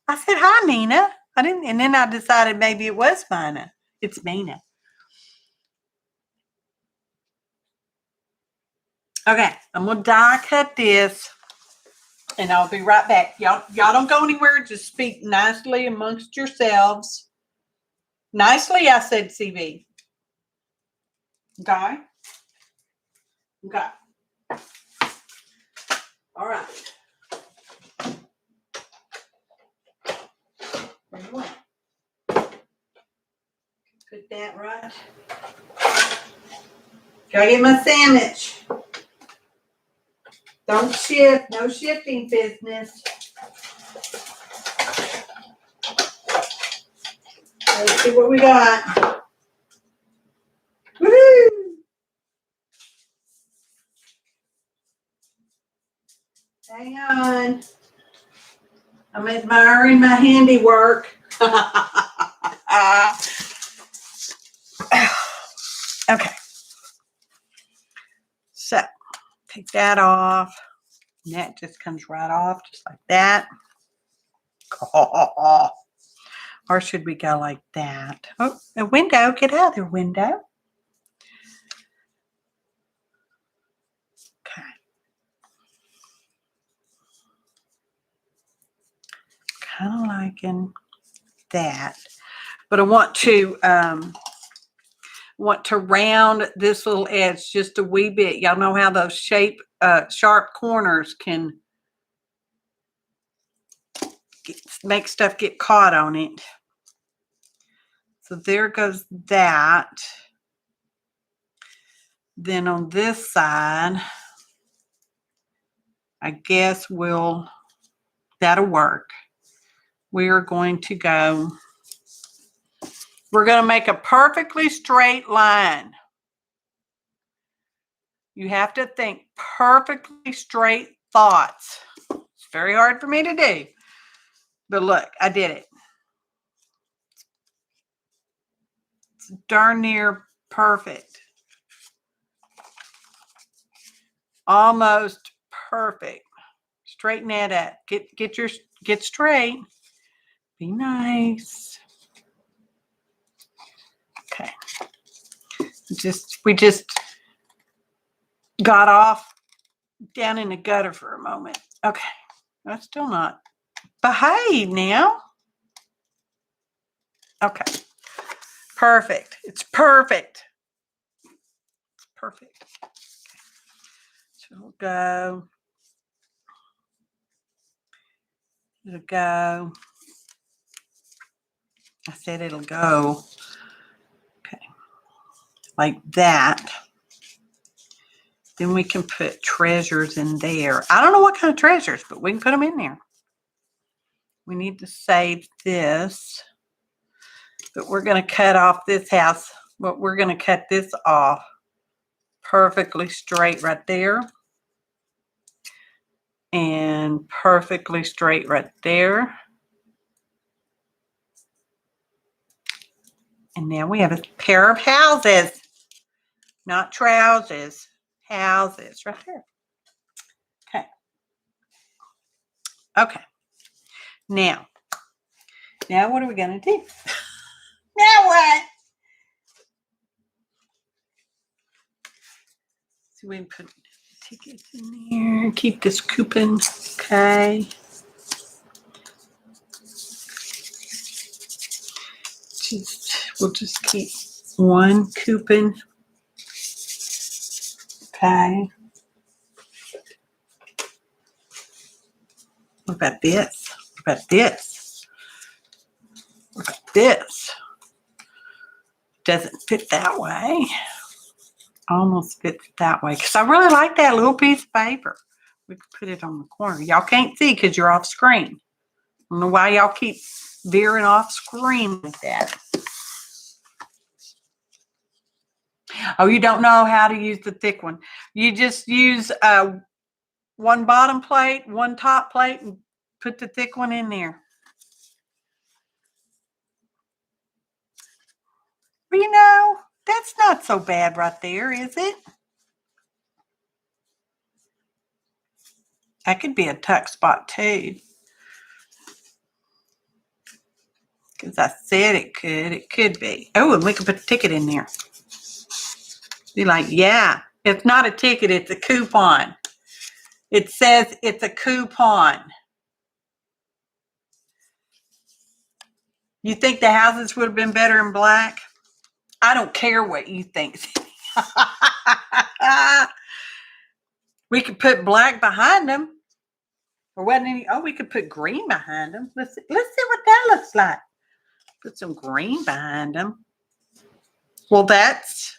I said, hi, Mina. I didn't, and then I decided maybe it was Mina. It's Mina. Okay, I'm gonna die cut this, and I'll be right back. Y'all don't go anywhere. Just speak nicely amongst yourselves. Nicely, I said, CB. Okay. All right. Where you went? Put that right. Gotta get my sandwich. Don't shift. No shifting business. Let's see what we got. Woo! Hang on. I'm admiring my handiwork. Okay. So, take that off. And that just comes right off just like that. Or should we go like that? Oh, a window. Get out of there, window. Okay. Kind of liking that. But I want to round this little edge just a wee bit. Y'all know how those sharp corners can make stuff get caught on it. So there goes that. Then on this side, I guess that'll work. We're going to make a perfectly straight line. You have to think perfectly straight thoughts. It's very hard for me to do. But look, I did it. It's darn near perfect. Almost perfect. Straighten that up. Get straight. Be nice. Okay. We just got off down in the gutter for a moment. Okay. That's still not. Behave now. Okay. Perfect. It's perfect. It's perfect. Okay. So it'll go. It'll go. I said it'll go. Okay. Like that. Then we can put treasures in there. I don't know what kind of treasures, but we can put them in there. We need to save this. But we're going to cut off this house. But we're going to cut this off perfectly straight right there. And perfectly straight right there. And now we have a pair of houses. Not trousers. Houses right there. Okay. Okay. Now what are we going to do? Now what? So we can put tickets in there. Keep this coupon. Okay. We'll just keep one coupon. Okay. What about this? What about this? What about this? Doesn't fit that way. Almost fits that way. Because I really like that little piece of paper. We could put it on the corner. Y'all can't see because you're off screen. I don't know why y'all keep veering off screen like that. Oh, you don't know how to use the thick one. You just use one bottom plate, one top plate, and put the thick one in there. Well, you know, that's not so bad right there, is it? That could be a tuck spot too. Because I said it could. It could be. Oh, and we could put a ticket in there. Be like, yeah, it's not a ticket, it's a coupon. It says it's a coupon. You think the houses would have been better in black? I don't care what you think. We could put black behind them. Or wasn't any? Oh, we could put green behind them. Let's see what that looks like. Put some green behind them. Well, that's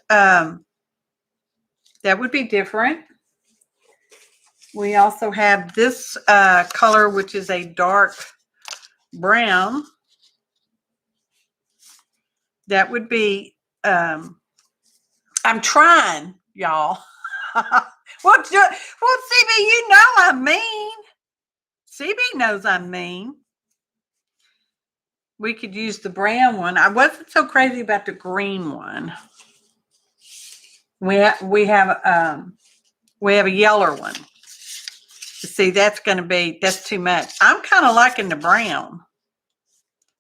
that would be different. We also have this color, which is a dark brown. That would be. I'm trying, y'all. Well, CB, you know I'm mean. CB knows I'm mean. We could use the brown one. I wasn't so crazy about the green one. We have a yeller one. See, that's too much. I'm kind of liking the brown.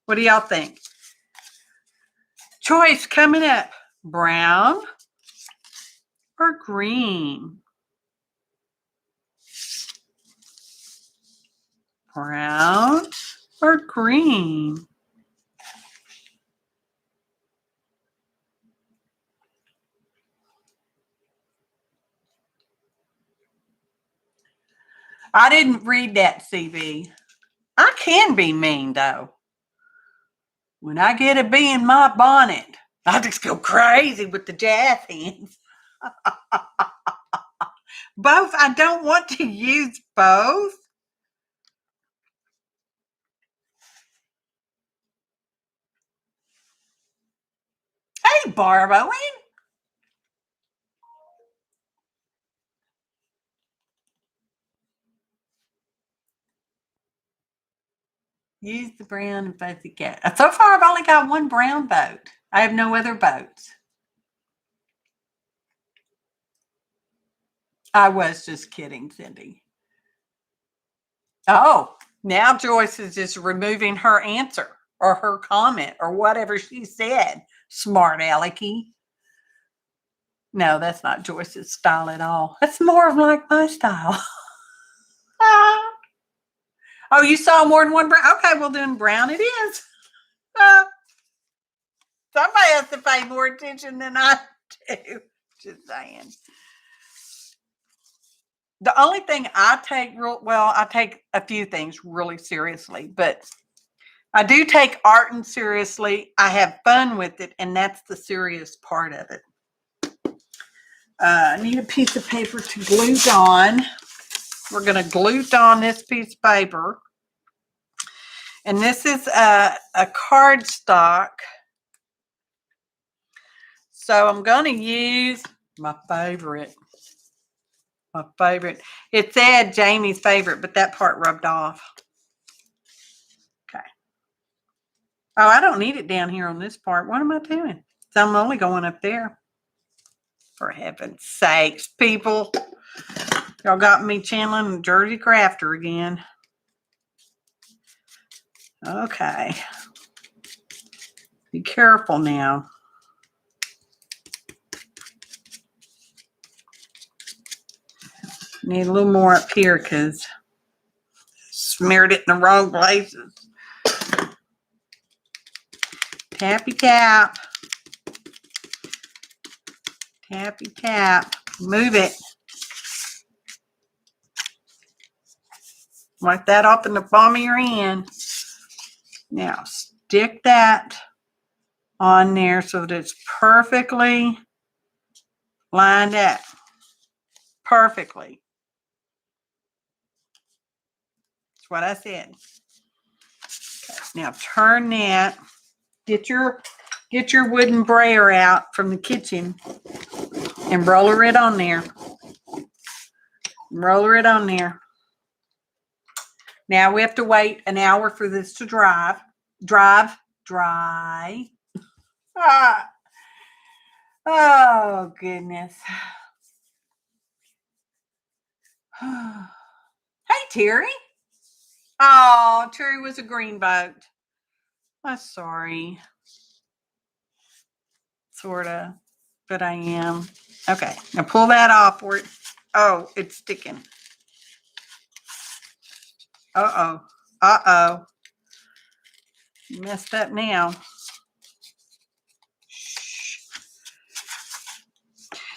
What do y'all think? Choice coming up. Brown or green? Brown or green? I didn't read that, CB. I can be mean, though. When I get a bee in my bonnet, I just go crazy with the jazz hands. Both. I don't want to use both. Hey, borrowing. Use the brown and both together. So far, I've only got one brown boat. I have no other boats. I was just kidding, Cindy. Oh, now Joyce is just removing her answer or her comment or whatever she said. Smart alecky. No, that's not Joyce's style at all. That's more of like my style. Oh, you saw more than one brown? Okay, well then brown it is. Somebody has to pay more attention than I do. Just saying. The only thing I take I take a few things really seriously, but I do take art seriously. I have fun with it, and that's the serious part of it. I need a piece of paper to glue on. We're going to glue on this piece of paper. And this is a cardstock. So I'm going to use my favorite. My favorite. It said Jamie's favorite, but that part rubbed off. Okay. Oh, I don't need it down here on this part. What am I doing? So I'm only going up there. For heaven's sakes, people. Y'all got me channeling the Jersey Crafter again. Okay. Be careful now. Need a little more up here because smeared it in the wrong places. Tappy tap. Tappy tap. Move it. Wipe that off in the palm of your hand. Now stick that on there so that it's perfectly lined up. Perfectly. That's what I said. Okay, now turn that. Get your wooden brayer out from the kitchen and roller it on there. Roller it on there. Now we have to wait an hour for this to dry. Ah. Oh, goodness. Hey, Terry. Oh, Terry was a green boat. I'm sorry. Sort of, but I am. Okay, now pull that off where oh, it's sticking. Uh-oh. Uh-oh. You messed up now.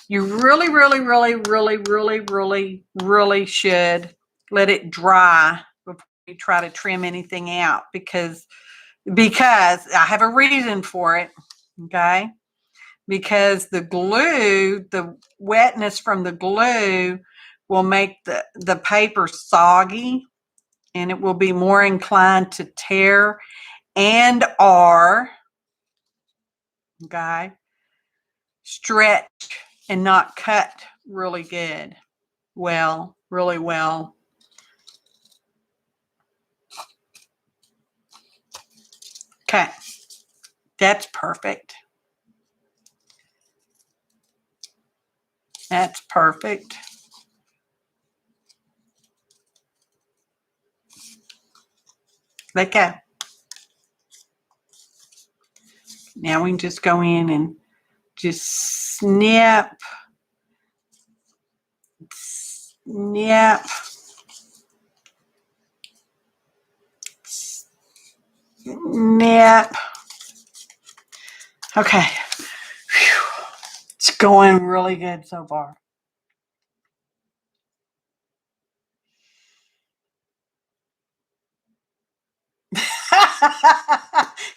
You really, really, really, really, really, really, really should let it dry before you try to trim anything out because I have a reason for it, okay? Because the glue, the wetness from the glue will make the paper soggy and it will be more inclined to tear and or, okay, stretch and not cut really good. Well, really well. Okay, that's perfect. That's perfect. Let go. Now we can just go in and just snip, snip, snip. Okay. Whew. It's going really good so far.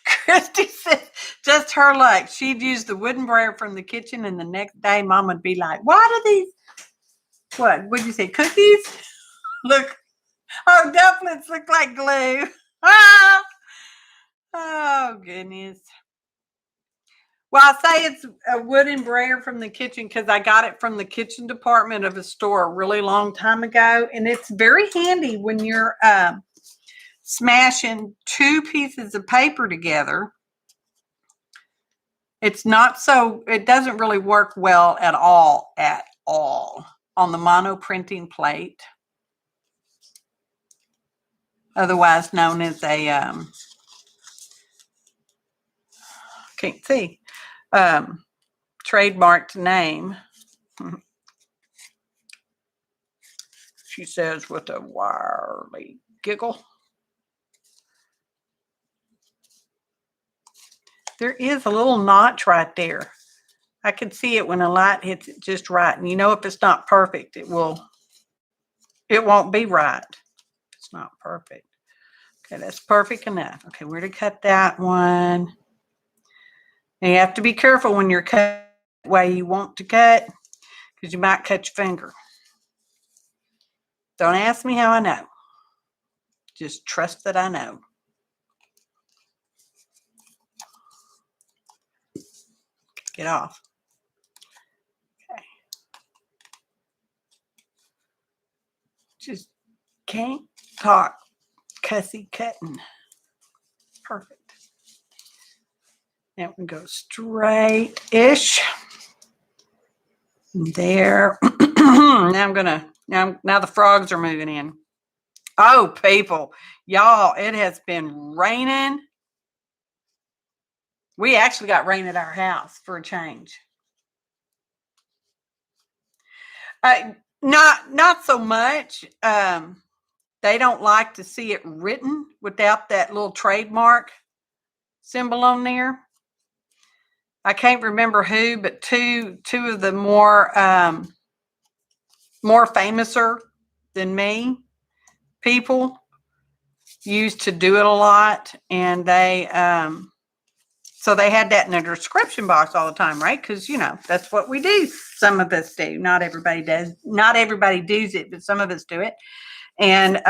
Christy said, just her luck. She'd use the wooden brayer from the kitchen, and the next day, Mom would be like, "Why do these? What'd you say? Cookies? Look, oh, dumplings look like glue." Ah, oh goodness. Well, I say it's a wooden brayer from the kitchen because I got it from the kitchen department of a store a really long time ago, and it's very handy when you're smashing two pieces of paper together. It's not so, it doesn't really work well at all on the mono printing plate, otherwise known as a, can't see, trademarked name. She says with a wily giggle. There is a little notch right there. I can see it when a light hits it just right. And you know, if it's not perfect, it won't be right. It's not perfect. Okay, that's perfect enough. Okay, where to cut that one? And you have to be careful when you're cutting the way you want to cut, because you might cut your finger. Don't ask me how I know. Just trust that I know. Get off. Okay. Just can't talk cussy cutting. Perfect. Now we can go straight-ish. There. Now I'm gonna, now the frogs are moving in. Oh, people, y'all, it has been raining. We actually got rain at our house for a change. Not so much. They don't like to see it written without that little trademark symbol on there. I can't remember who, but two of the more famouser than me people used to do it a lot, and they so they had that in their description box all the time, right? Because you know that's what we do. Some of us do. Not everybody does. Not everybody does it, but some of us do it. And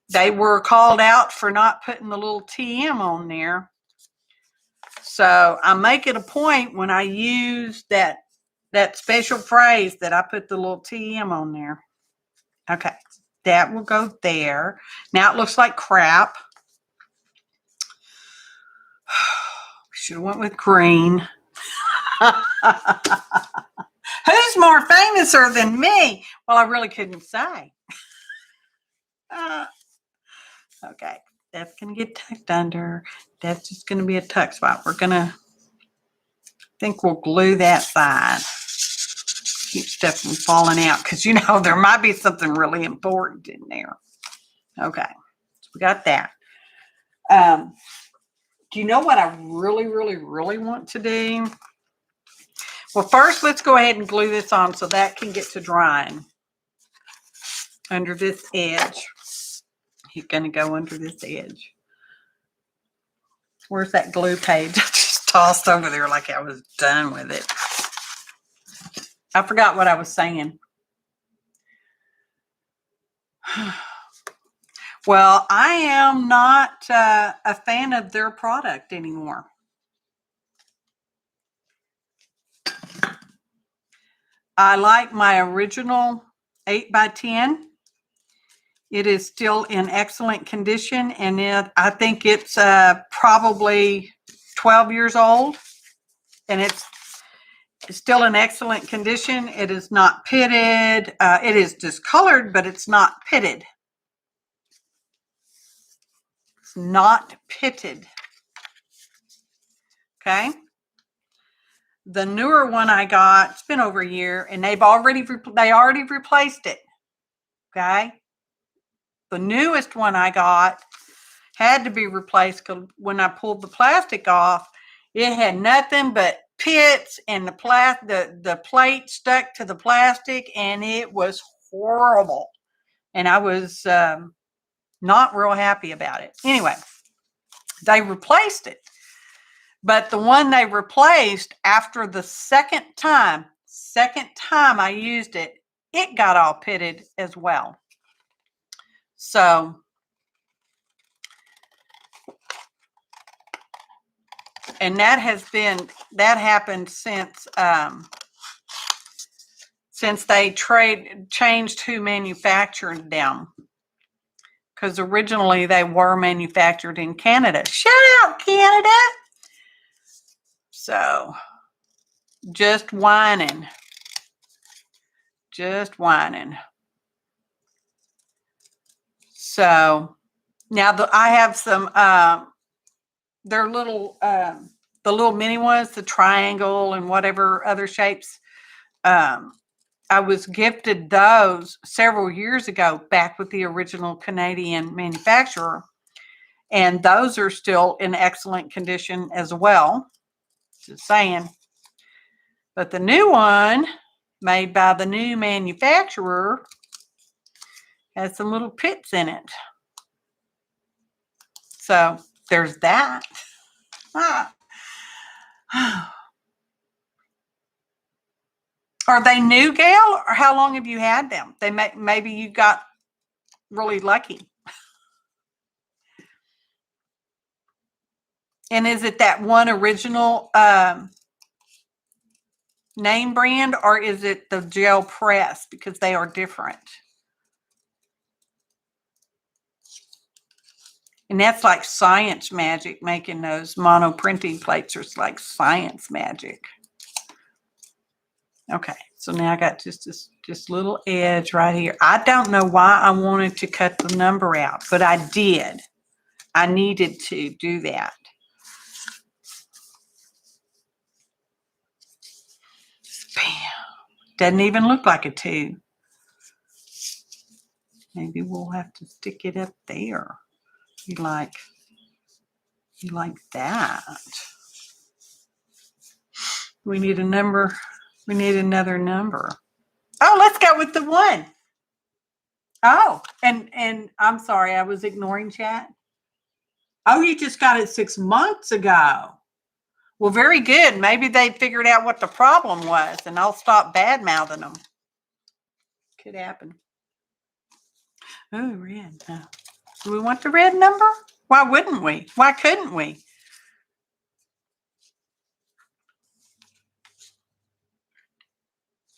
they were called out for not putting the little TM on there. So I make it a point when I use that special phrase that I put the little TM on there. Okay, that will go there. Now it looks like crap. Should have went with green. Who's more famouser than me? Well, I really couldn't say. Okay, that's going to get tucked under. That's just going to be a tuck spot. We're going to, I think we'll glue that side. Keep stuff from falling out because, you know, there might be something really important in there. Okay, so we got that. Do you know what I really, really, really want to do? Well, first, let's go ahead and glue this on so that can get to drying under this edge. You're going to go under this edge. Where's that glue page? I just tossed over there like I was done with it. I forgot what I was saying. Well, I am not a fan of their product anymore. I like my original 8x10. It is still in excellent condition, and I think it's probably 12 years old, and it's still in excellent condition. It is not pitted. It is discolored, but it's not pitted. It's not pitted. Okay. The newer one I got, it's been over a year, and they already replaced it. Okay. The newest one I got had to be replaced because when I pulled the plastic off, it had nothing but pits, and the plate stuck to the plastic, and it was horrible. And I was not real happy about it. Anyway, they replaced it. But the one they replaced, after the second time I used it, it got all pitted as well. So, and that happened since they changed who manufactured them. Because originally they were manufactured in Canada. Shout out, Canada! So, just whining. Just whining. So, now I have some, they're little, the little mini ones, the triangle and whatever other shapes. I was gifted those several years ago, back with the original Canadian manufacturer. And those are still in excellent condition as well. Just saying. But the new one, made by the new manufacturer, has some little pits in it. So there's that. Are they new, Gail, or how long have you had them? Maybe you got really lucky. And is it that one original name brand, or is it the gel press? Because they are different. And that's like science magic, making those mono printing plates are like science magic. Okay, so now I got just this little edge right here. I don't know why I wanted to cut the number out, but I did. I needed to do that. Bam. Doesn't even look like a 2. Maybe we'll have to stick it up there. You like that. We need a number. We need another number. Oh, let's go with the 1. Oh, and I'm sorry, I was ignoring chat. Oh, you just got it 6 months ago. Well, very good. Maybe they figured out what the problem was, and I'll stop bad-mouthing them. Could happen. Oh, red. Do we want the red number? Why wouldn't we? Why couldn't we?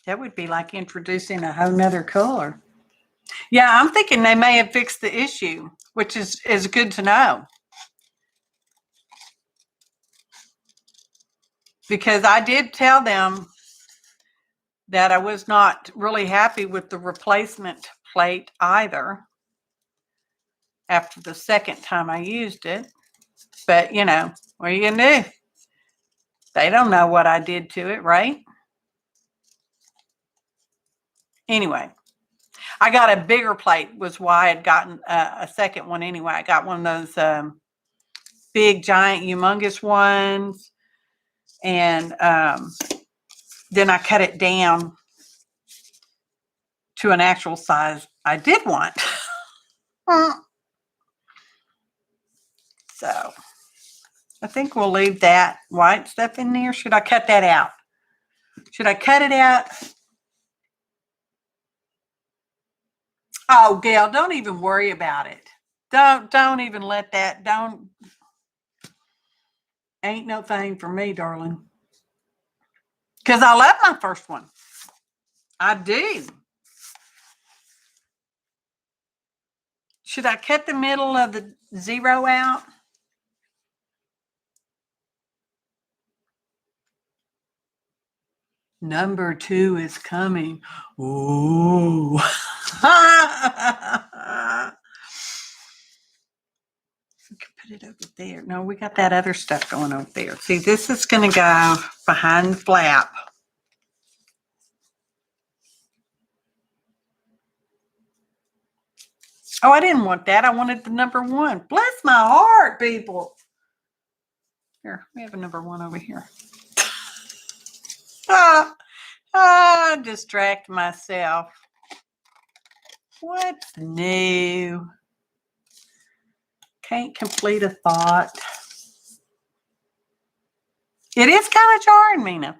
That would be like introducing a whole nother color. Yeah, I'm thinking they may have fixed the issue, which is good to know. Because I did tell them that I was not really happy with the replacement plate either after the second time I used it. But, you know, what are you going to do? They don't know what I did to it, right? Anyway, I got a bigger plate was why I had gotten a second one anyway. I got one of those big, giant, humongous ones. And then I cut it down to an actual size I did want. So I think we'll leave that white stuff in there. Should I cut that out? Should I cut it out? Oh, Gail, don't even worry about it. Don't even let that, ain't no thing for me, darling. Because I love my first one. I do. Should I cut the middle of the 0 out? Number 2 is coming. Ooh. put it over there. No, we got that other stuff going over there. See, this is going to go behind the flap. Oh, I didn't want that. I wanted the number 1. Bless my heart, people. Here, we have a number 1 over here. Distract myself. What's new? Can't complete a thought. It is kind of jarring, Mina.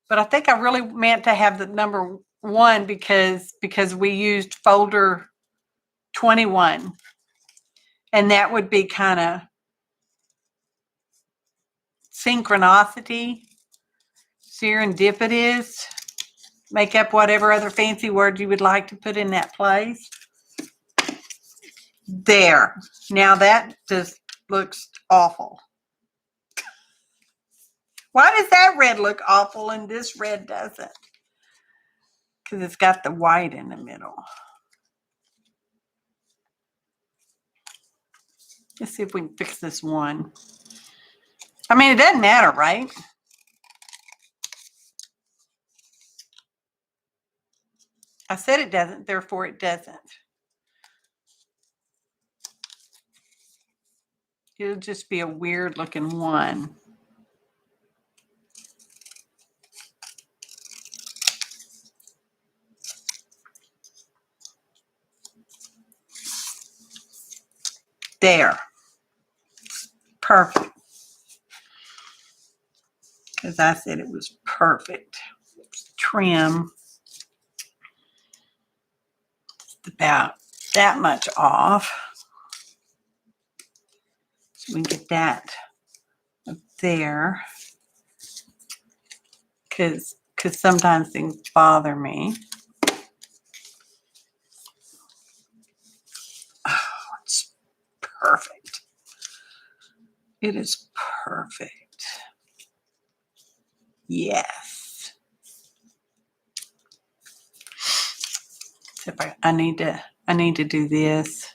But I think I really meant to have the number 1 because we used folder 21. And that would be kind of synchronicity, serendipitous, make up whatever other fancy word you would like to put in that place. There. Now that just looks awful. Why does that red look awful and this red doesn't? Because it's got the white in the middle. Let's see if we can fix this one. I mean, it doesn't matter, right? I said it doesn't, therefore it doesn't. It'll just be a weird looking one. There. Perfect. Because I said it was perfect. Trim. Just about that much off. So we can get that up there. Because sometimes things bother me. Oh, it's perfect. It is perfect. Yes. Except I need to do this.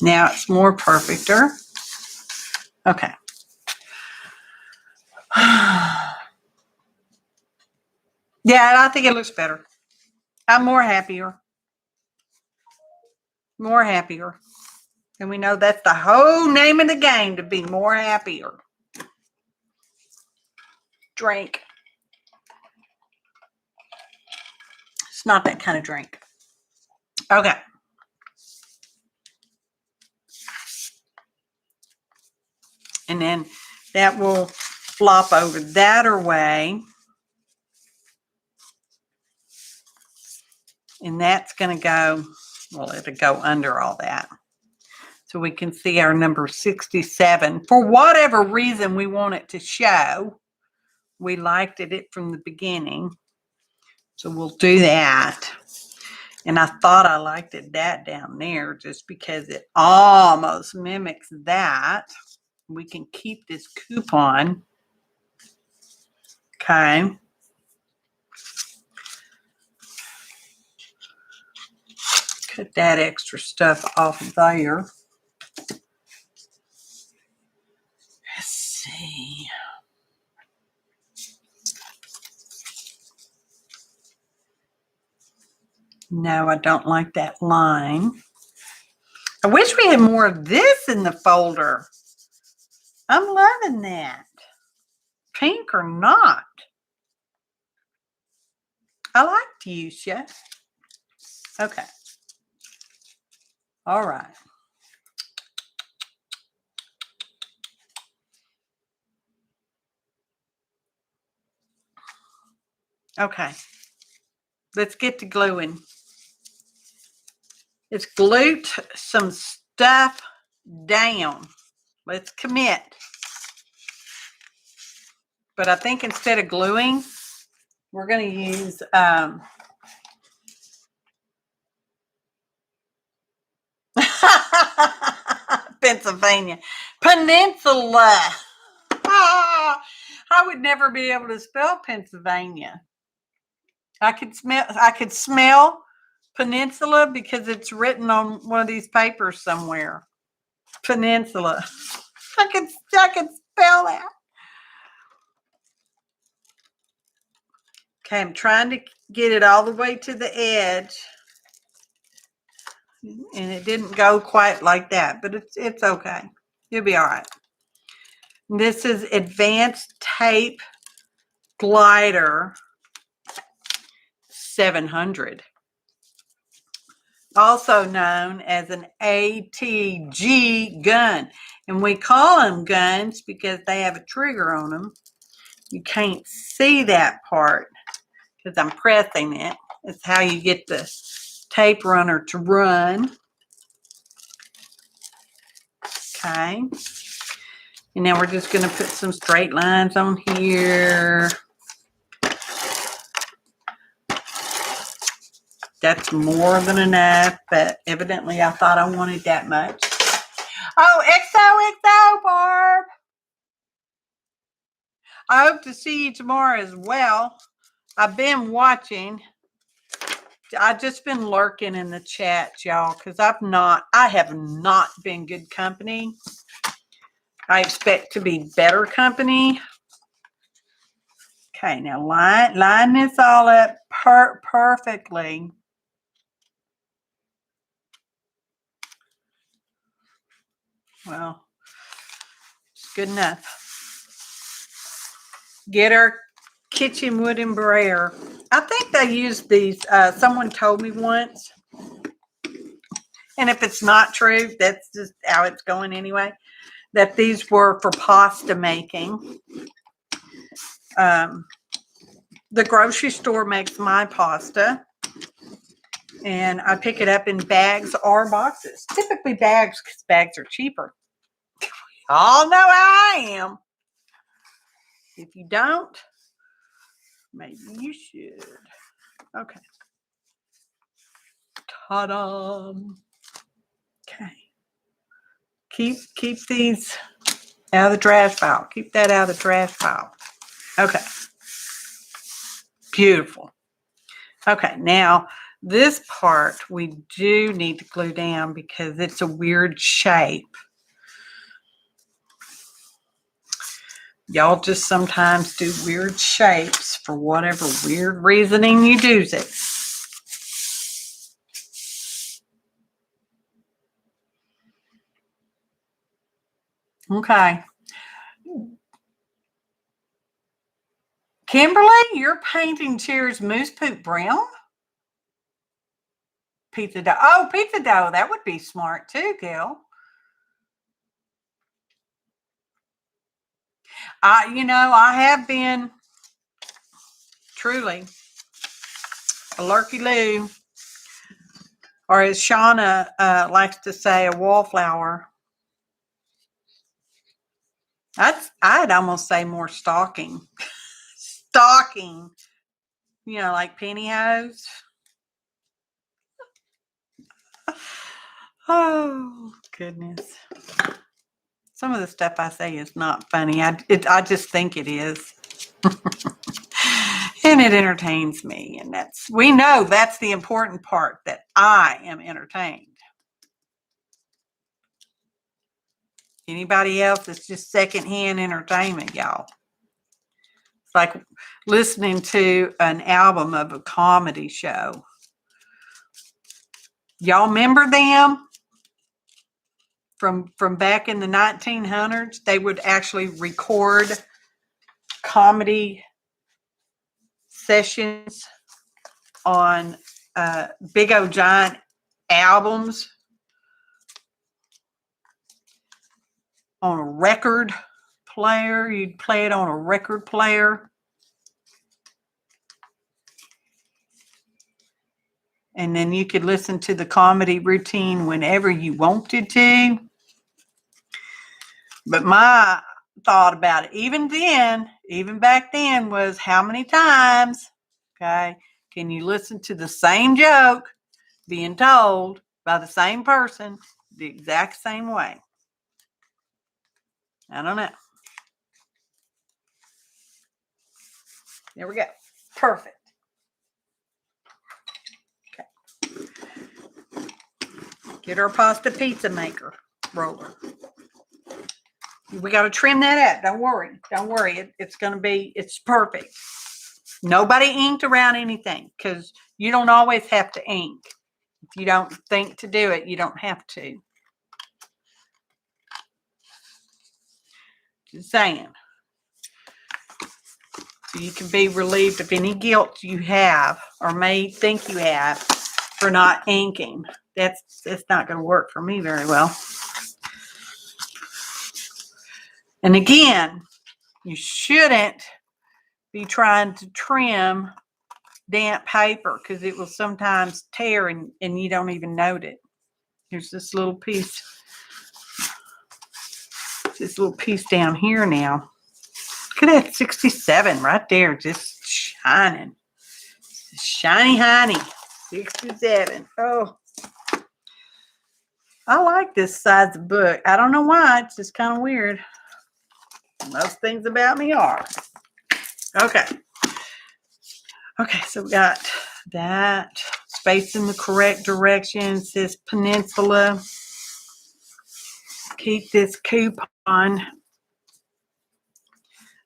Now it's more perfecter. Okay. Yeah, I think it looks better. I'm more happier. More happier. And we know that's the whole name of the game, to be more happier. Drink. It's not that kind of drink. Okay. And then that will flop over that way. And that's going to go, well, it'll go under all that. So we can see our number 67. For whatever reason we want it to show, we liked it from the beginning. So we'll do that. And I thought I liked it that down there just because it almost mimics that. We can keep this coupon. Okay. Cut that extra stuff off there. Let's see. No, I don't like that line. I wish we had more of this in the folder. I'm loving that. Pink or not. I like fuchsia. Okay. All right. Okay. Let's get to gluing. Let's glue some stuff down. Let's commit. But I think instead of gluing, we're going to use Pennsylvania. Peninsula. I would never be able to spell Pennsylvania. I could smell Peninsula because it's written on one of these papers somewhere. Peninsula. I can spell that. Okay, I'm trying to get it all the way to the edge. And it didn't go quite like that, but it's okay. You'll be all right. This is Advanced Tape Glider 700. Also known as an APG gun. And we call them guns because they have a trigger on them. You can't see that part because I'm pressing it. It's how you get the tape runner to run. Okay. And now we're just going to put some straight lines on here. That's more than enough, but evidently I thought I wanted that much. Oh, XOXO, Barb. I hope to see you tomorrow as well. I've been watching. I've just been lurking in the chat, y'all, because I have not been good company. I expect to be better company. Okay, now line this all up perfectly. Well, it's good enough. Get our kitchen wooden brayer. I think they use these. Someone told me once, and if it's not true, that's just how it's going anyway, that these were for pasta making. The grocery store makes my pasta, and I pick it up in bags or boxes. Typically bags, because bags are cheaper. Y'all know how I am. If you don't, maybe you should. Okay. Ta-da. Okay. Keep these out of the trash pile. Keep that out of the trash pile. Okay. Beautiful. Okay, now this part we do need to glue down because it's a weird shape. Y'all just sometimes do weird shapes for whatever weird reasoning you do it. Okay. Kimberly, you're painting Cheers Moose Poop Brown? Pizza dough. Oh, pizza dough. That would be smart too, Gil. I have been truly a lurky-loo, or as Shauna likes to say, a wallflower. I'd almost say more stalking. Stalking. Like pantyhose. Oh, goodness. Some of the stuff I say is not funny. I just think it is. And it entertains me. And we know that's the important part, that I am entertained. Anybody else, it's just secondhand entertainment, y'all. It's like listening to an album of a comedy show. Y'all remember them? From back in the 1900s, they would actually record comedy sessions on big old giant albums on a record player. You'd play it on a record player. And then you could listen to the comedy routine whenever you wanted to. But my thought about it, even back then, was how many times, okay, can you listen to the same joke being told by the same person the exact same way? I don't know. There we go. Perfect. Okay. Get her a pasta pizza maker roller. We got to trim that up. Don't worry. Don't worry. It's going to be, it's perfect. Nobody inked around anything because you don't always have to ink. If you don't think to do it, you don't have to. Just saying. So you can be relieved of any guilt you have or may think you have for not inking. That's not going to work for me very well. And again, you shouldn't be trying to trim damp paper because it will sometimes tear and you don't even note it. Here's this little piece. This little piece down here now. Look at that 67 right there, just shining. Shiny honey. 67. Oh. I like this size of book. I don't know why. It's just kind of weird. Most things about me are. Okay. Okay, so we got that. Space in the correct direction. It says peninsula. Keep this coupon.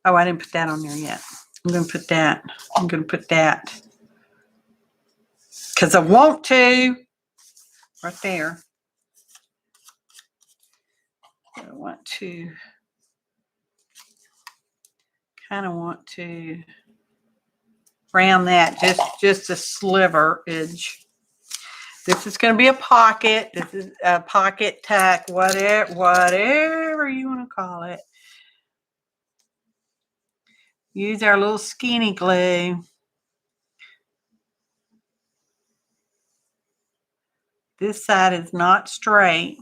Oh, I didn't put that on there yet. I'm going to put that. I'm going to put that. Because I want to. Right there. I want to. Kind of want to round that just a sliver edge. This is going to be a pocket. This is a pocket tack, whatever you want to call it. Use our little skinny glue. This side is not straight.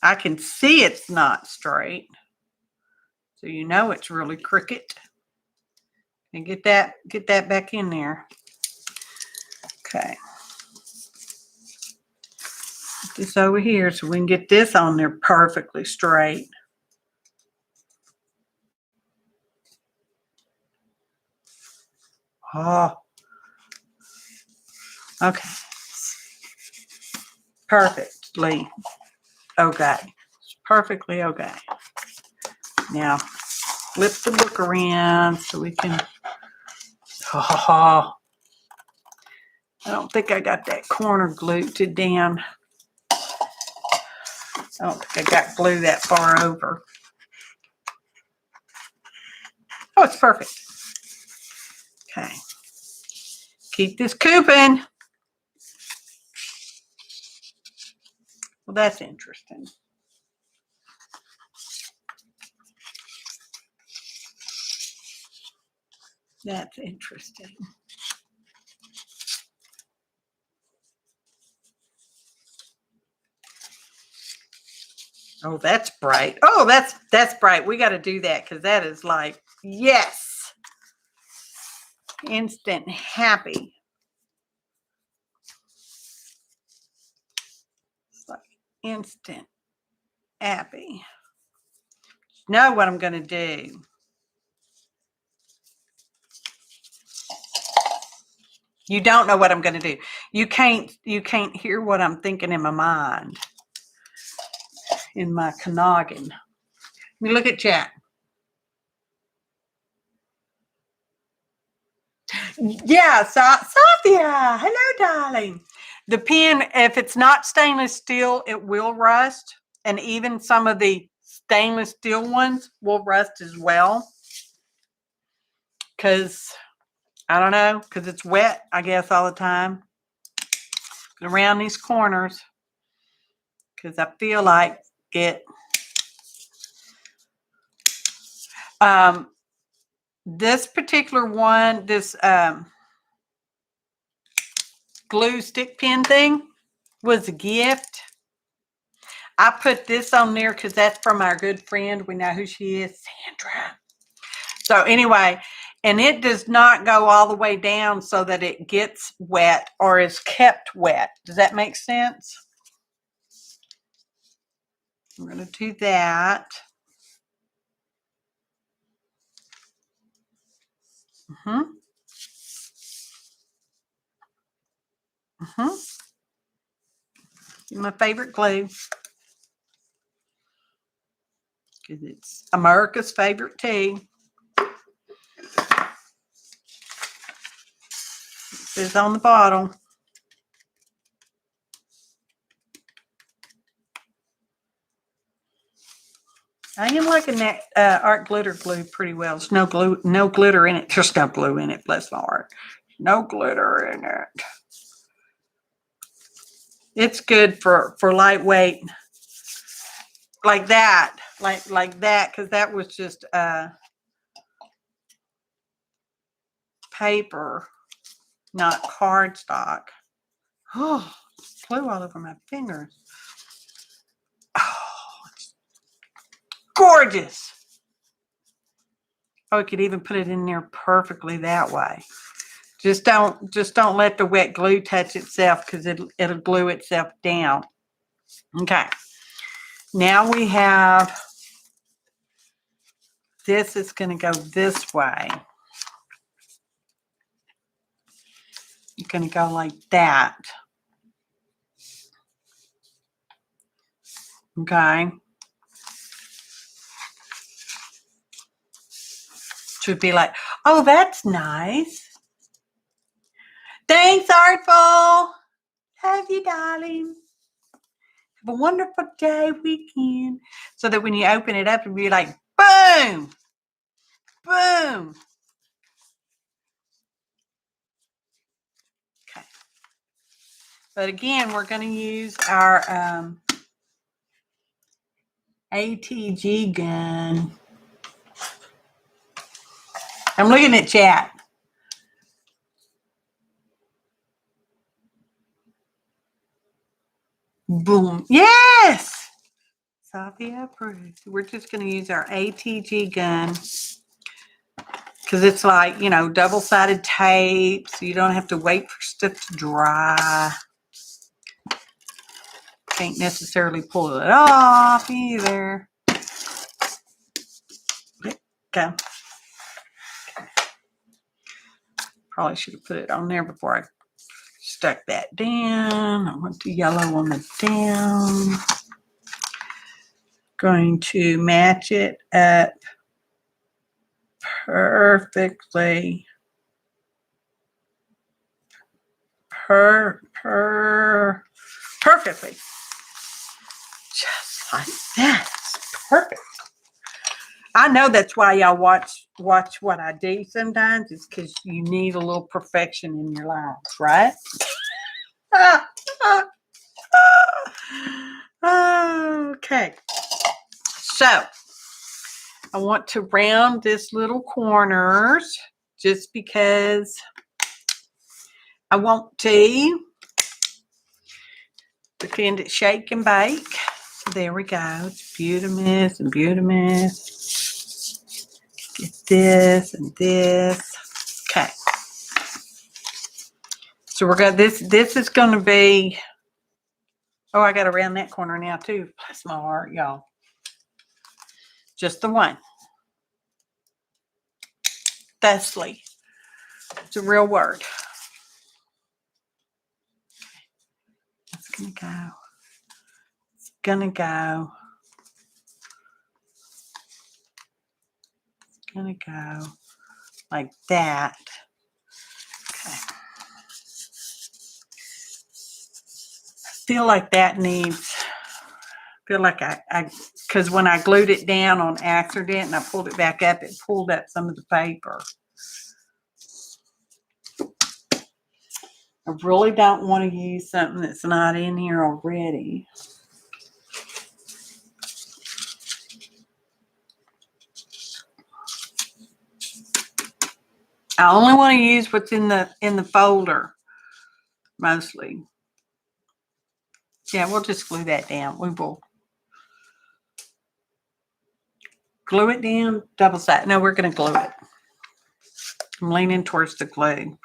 I can see it's not straight. So you know it's really crooked. And get that back in there. Okay. Put this over here so we can get this on there perfectly straight. Oh. Okay. Perfectly okay. Perfectly okay. Now, flip the book around so we can. Oh, I don't think I got that corner glued down. I don't think I got glue that far over. Oh, it's perfect. Okay. Keep this coupon. Well, that's interesting. That's interesting. Oh, that's bright. Oh, that's bright. We got to do that because that is like, yes. Instant happy. It's like instant happy. Know what I'm going to do. You don't know what I'm going to do. You can't hear what I'm thinking in my mind. In my noggin. Let me look at chat. Yeah, Sophia. Hello, darling. The pen, if it's not stainless steel, it will rust. And even some of the stainless steel ones will rust as well. Because, I don't know, because it's wet, I guess, all the time. Around these corners. Because I feel like it. This particular one, this glue stick pen thing was a gift. I put this on there because that's from our good friend. We know who she is, Sandra. So anyway, and it does not go all the way down so that it gets wet or is kept wet. Does that make sense? I'm going to do that. My favorite glue. Because it's America's favorite too. It says on the bottle. I am liking that art glitter glue pretty well. There's no glitter in it. There's no glue in it, bless my heart. No glitter in it. It's good for lightweight, like that, like that, because that was just paper, not cardstock. Oh, glue all over my fingers. Oh, it's gorgeous. Oh, I could even put it in there perfectly that way. Just don't let the wet glue touch itself, because it'll glue itself down. Okay. Now we have, this is going to go this way. It's going to go like that. Okay. Should be like, oh, that's nice. Thanks, Artful. Love you, darling. Have a wonderful day, weekend. So that when you open it up, it'll be like, boom, boom. Okay. But again, we're going to use our APG gun. I'm looking at chat. Boom. Yes. Sophia approved. We're just going to use our APG gun, because it's like, you know, double-sided tape, so you don't have to wait for stuff to dry. Can't necessarily pull it off either. Okay. Probably should have put it on there before I stuck that down. I want the yellow on the down. Going to match it up perfectly. Perfectly. Just like that. It's perfect. I know that's why y'all watch what I do sometimes. It's because you need a little perfection in your lives, right? Okay. So I want to round this little corners just because I want to pretend it shake and bake. There we go. It's Beautimus and Beautimus. Get this and this. Okay. So we're going to, this is going to be, oh, I got to round that corner now too. Bless my heart, y'all. Just the one. Thusly. It's a real word. It's going to go. It's going to go. It's going to go like that. Okay. I feel like that needs, feel like I because when I glued it down on accident and I pulled it back up, it pulled up some of the paper. I really don't want to use something that's not in here already. I only want to use what's in the folder, mostly. Yeah, we'll just glue that down. We will glue it down, double side. No, we're going to glue it. I'm leaning towards the glue.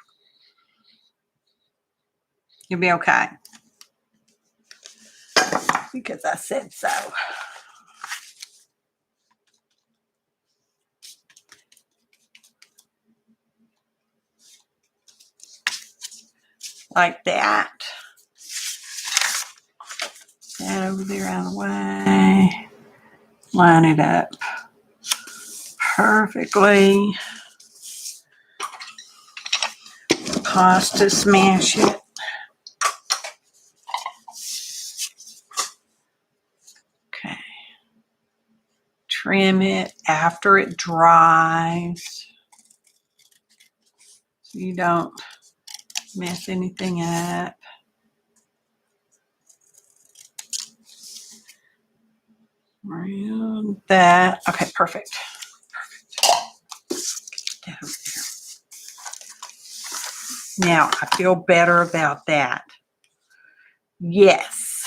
You'll be okay. Because I said so. Like that. that over there out of the way. Line it up perfectly. Pasta, smash it. Okay. Trim it after it dries so you don't mess anything up. Around that. Okay, perfect. Get over there. Now I feel better about that. Yes.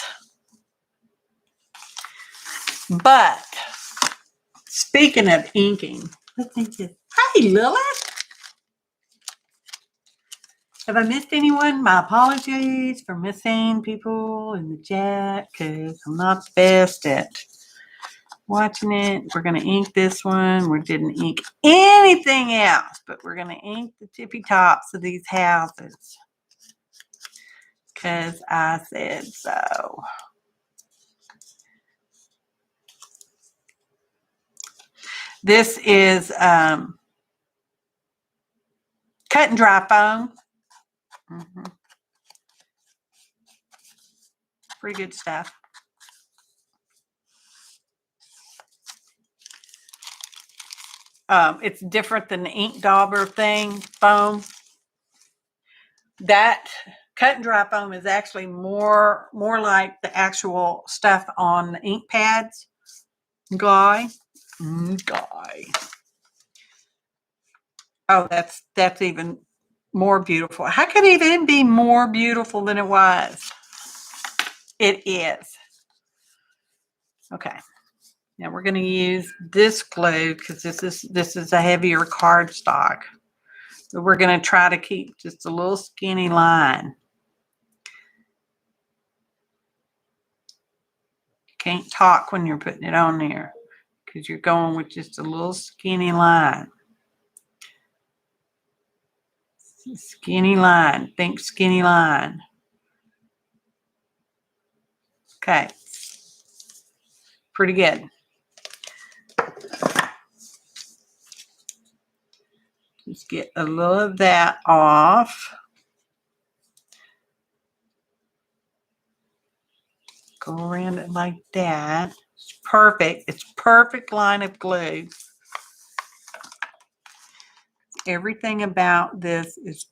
But speaking of inking, hey Lilith. Have I missed anyone? My apologies for missing people in the chat because I'm not the best at watching it. We're going to ink this one. We didn't ink anything else, but we're going to ink the tippy tops of these houses because I said so. This is cut and dry foam. Pretty good stuff. It's different than the ink dauber thing, foam. That cut and dry foam is actually more like the actual stuff on the ink pads. Guy. Oh, that's even more beautiful. How could it even be more beautiful than it was? It is. Okay. Now we're going to use this glue because this is a heavier cardstock. So we're going to try to keep just a little skinny line. You can't talk when you're putting it on there because you're going with just a little skinny line. Skinny line. Think skinny line. Okay. Pretty good. Just get a little of that off. Go around it like that. It's perfect. It's perfect line of glue. Everything about this is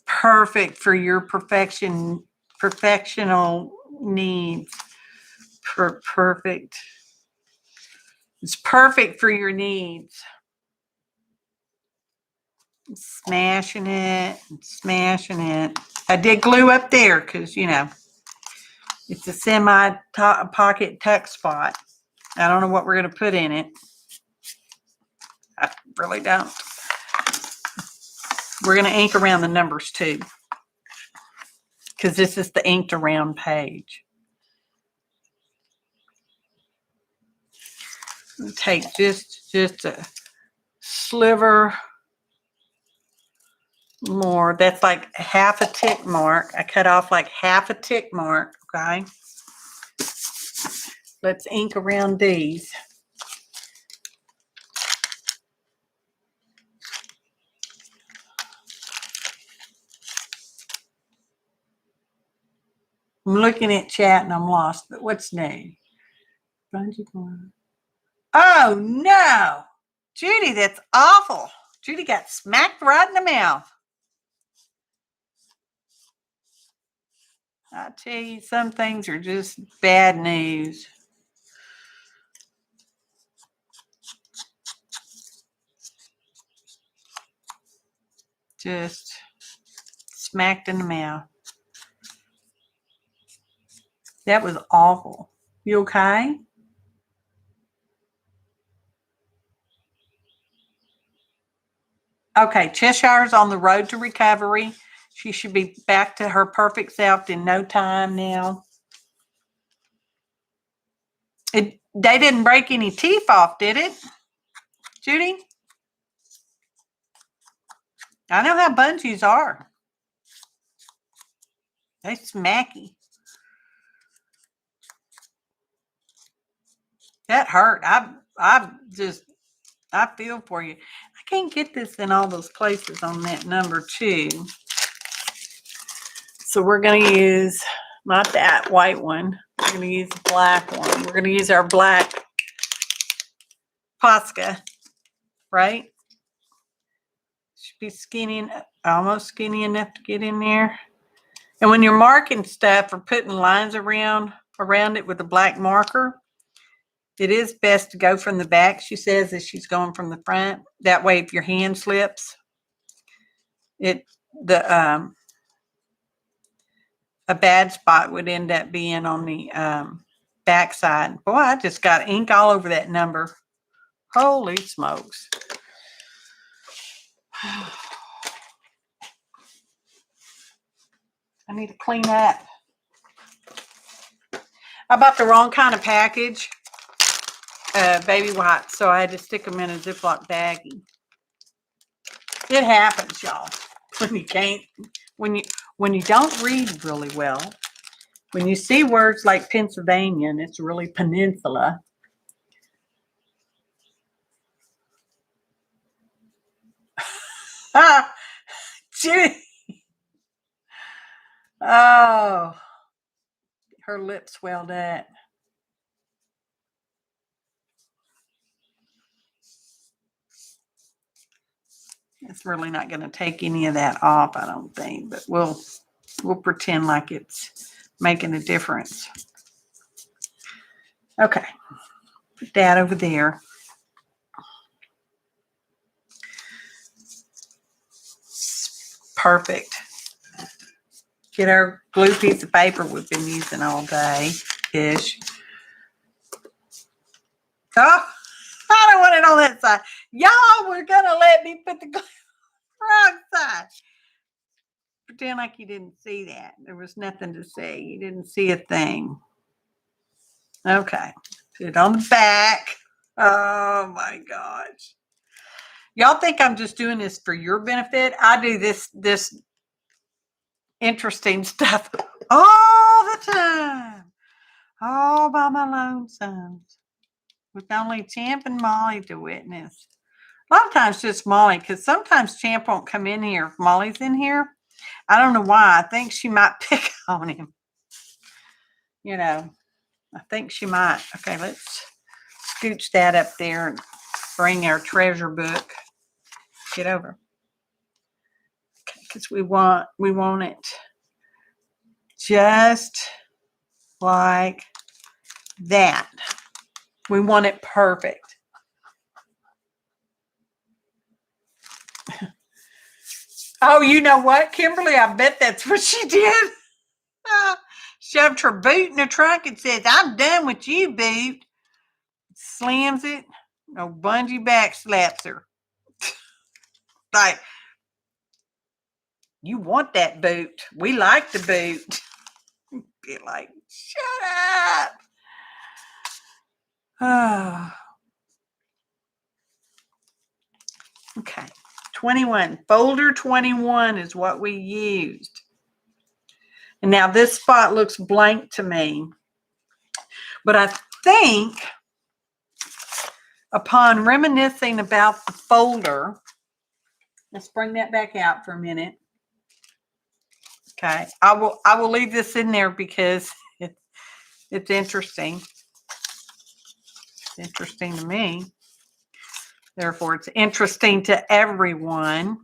perfect for your professional needs. Perfect. It's perfect for your needs. Smashing it and smashing it. I did glue up there because, you know, it's a semi-pocket tuck spot. I don't know what we're going to put in it. I really don't. We're going to ink around the numbers too because this is the inked around page. Take just a sliver more. That's like half a tick mark. I cut off like half a tick mark. Okay. Let's ink around these. I'm looking at chat and I'm lost, but what's new? Oh no, Judy, that's awful. Judy got smacked right in the mouth. I tell you, some things are just bad news. Just smacked in the mouth. That was awful. You okay? Okay, Cheshire's on the road to recovery. She should be back to her perfect self in no time now. They didn't break any teeth off, did it, Judy? I know how bungees are. They smacky. That hurt. I feel for you. I can't get this in all those places on that number 2. So we're going to use, not that white one. We're going to use the black one. We're going to use our black posca, right? Should be skinny, almost skinny enough to get in there. And when you're marking stuff or putting lines around it with a black marker, it is best to go from the back, she says, as she's going from the front. That way, if your hand slips, a bad spot would end up being on the back side. Boy, I just got ink all over that number. Holy smokes. I need to clean up. I bought the wrong kind of package, baby wipes, so I had to stick them in a Ziploc baggie. It happens, y'all, when you can't, when you don't read really well. When you see words like Pennsylvania and it's really peninsula. Gee. Oh, her lips swelled up. It's really not going to take any of that off, I don't think, but we'll pretend like it's making a difference. Okay, put that over there. Perfect. Get our glue piece of paper we've been using all day-ish. Oh, I don't want it on that side. Y'all were going to let me put the glue wrong side. Pretend like you didn't see that. There was nothing to see. You didn't see a thing. Okay. Put it on the back. Oh, my gosh. Y'all think I'm just doing this for your benefit? I do this interesting stuff all the time. All by my lonesome. With only Champ and Molly to witness. A lot of times just Molly, because sometimes Champ won't come in here if Molly's in here. I don't know why. I think she might pick on him. You know, I think she might. Okay, let's scooch that up there and bring our treasure book. Get over. Okay, because we want it just like that. We want it perfect. Oh, you know what, Kimberly? I bet that's what she did. Shoved her boot in the trunk and says, "I'm done with you, boot." Slams it. No bungee back slaps her. Like, you want that boot. We like the boot. Be like, shut up. Oh. Okay. 21. Folder 21 is what we used. And now this spot looks blank to me. But I think upon reminiscing about the folder, let's bring that back out for a minute. Okay. I will leave this in there because it's interesting. It's interesting to me. Therefore, it's interesting to everyone.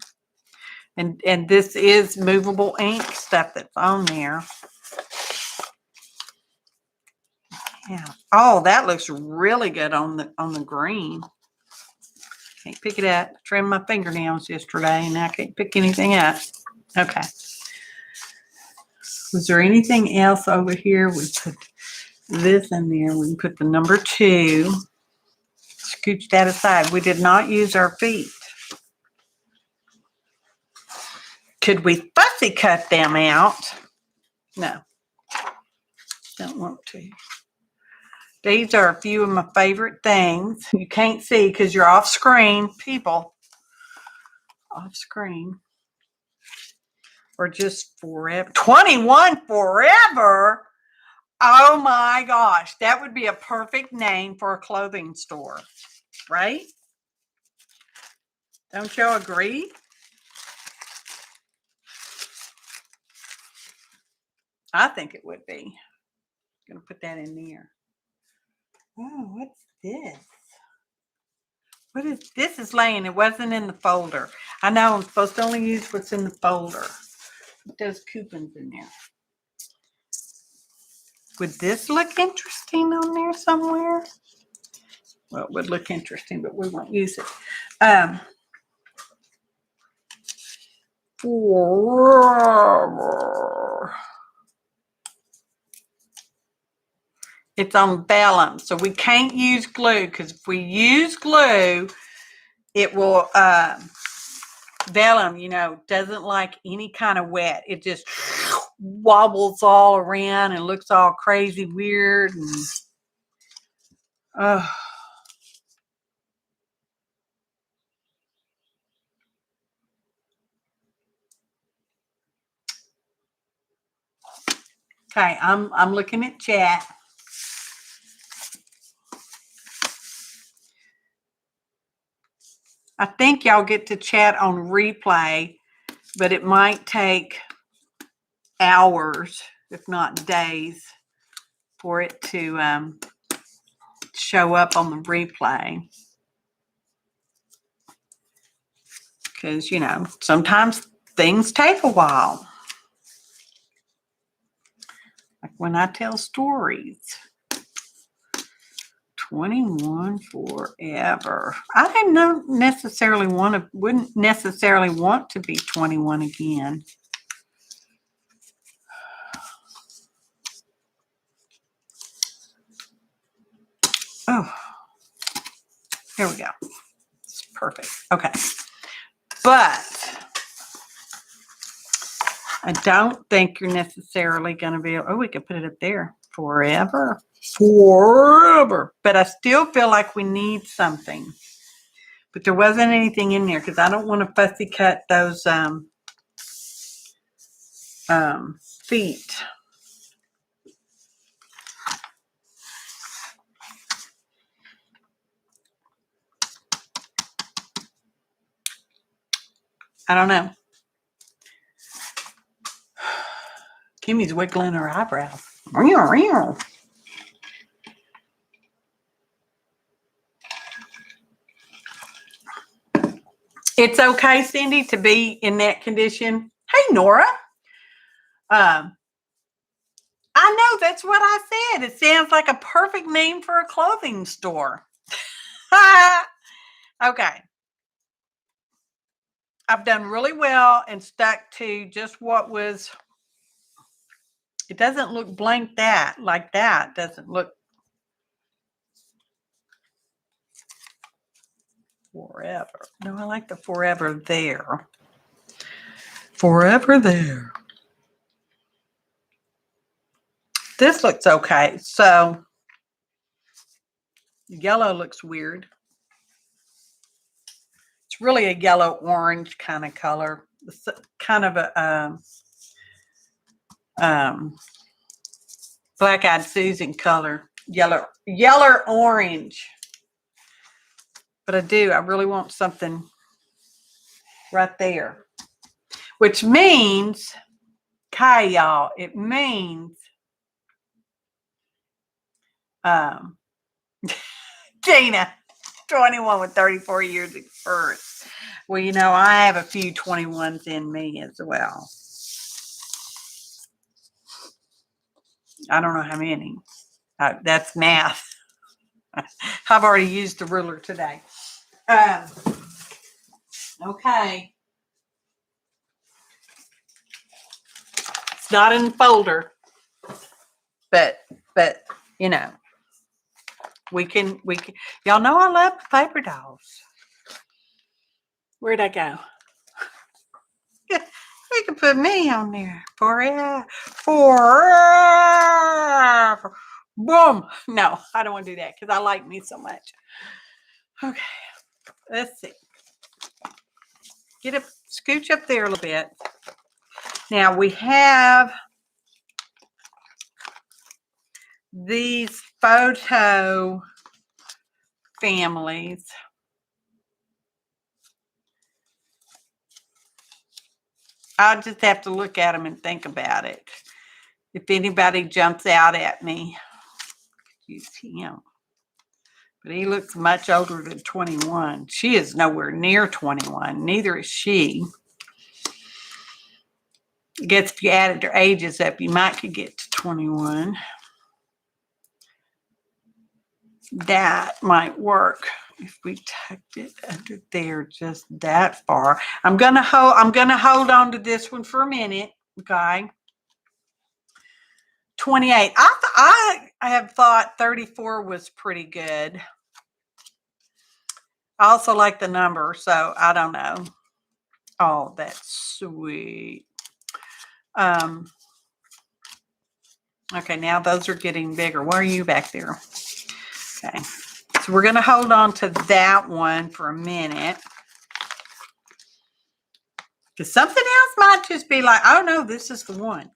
And this is movable ink stuff that's on there. Yeah. Oh, that looks really good on the green. Can't pick it up. Trimmed my fingernails yesterday, and now I can't pick anything up. Okay. Was there anything else over here? We put this in there. We can put the number 2. Scooch that aside. We did not use our feet. Could we fussy cut them out? No. Don't want to. These are a few of my favorite things. You can't see because you're off screen, people. Off screen. Or just forever. 21 forever? Oh my gosh, that would be a perfect name for a clothing store, right? Don't you agree? I think it would be. I'm going to put that in there. Oh, what's this? What is this? Is laying. It wasn't in the folder. I know I'm supposed to only use what's in the folder. There's coupons in there. Would this look interesting on there somewhere? Well, it would look interesting, but we won't use it. It's on vellum, so we can't use glue, because if we use glue, it will vellum, you know, doesn't like any kind of wet. It just wobbles all around and looks all crazy weird. And okay, I'm looking at chat. I think y'all get to chat on replay, but it might take hours, if not days, for it to show up on the replay. Because, you know, sometimes things take a while. Like when I tell stories. 21 forever. I didn't necessarily wouldn't necessarily want to be 21 again. Oh, here we go. It's perfect. Okay. But I don't think you're necessarily going to be, oh, we could put it up there. Forever. Forever. But I still feel like we need something. But there wasn't anything in there because I don't want to fussy cut those feet. I don't know. Kimmy's wiggling her eyebrows. It's okay, Cindy, to be in that condition. Hey, Nora. I know, that's what I said. It sounds like a perfect name for a clothing store. Okay. I've done really well and stuck to just what was. It doesn't look blank like that. Doesn't look forever. No, I like the forever there. Forever there. This looks okay. So yellow looks weird. It's really a yellow orange kind of color. It's kind of a Black Eyed Susan color. Yellow orange. But I really want something right there. Which means, okay, y'all, it means Gina, 21 with 34 years experience. Well, you know, I have a few 21s in me as well. I don't know how many. That's math. I've already used the ruler today. Okay. It's not in the folder, but you know, we can. Y'all know I love paper dolls. Where'd I go? We can put me on there forever. Boom. No, I don't want to do that because I like me so much. Okay, let's see. Scooch up there a little bit. Now we have these photo families. I'll just have to look at them and think about it. If anybody jumps out at me, use him. But he looks much older than 21. She is nowhere near 21. Neither is she. I guess if you added their ages up, you might could get to 21. That might work if we tucked it under there just that far. I'm gonna hold on to this one for a minute. Okay. 28. I have thought 34 was pretty good. I also like the number, so I don't know. Oh, that's sweet. Okay, now those are getting bigger. Why are you back there? Okay, so we're going to hold on to that one for a minute. Because something else might just be like, oh no, this is the one.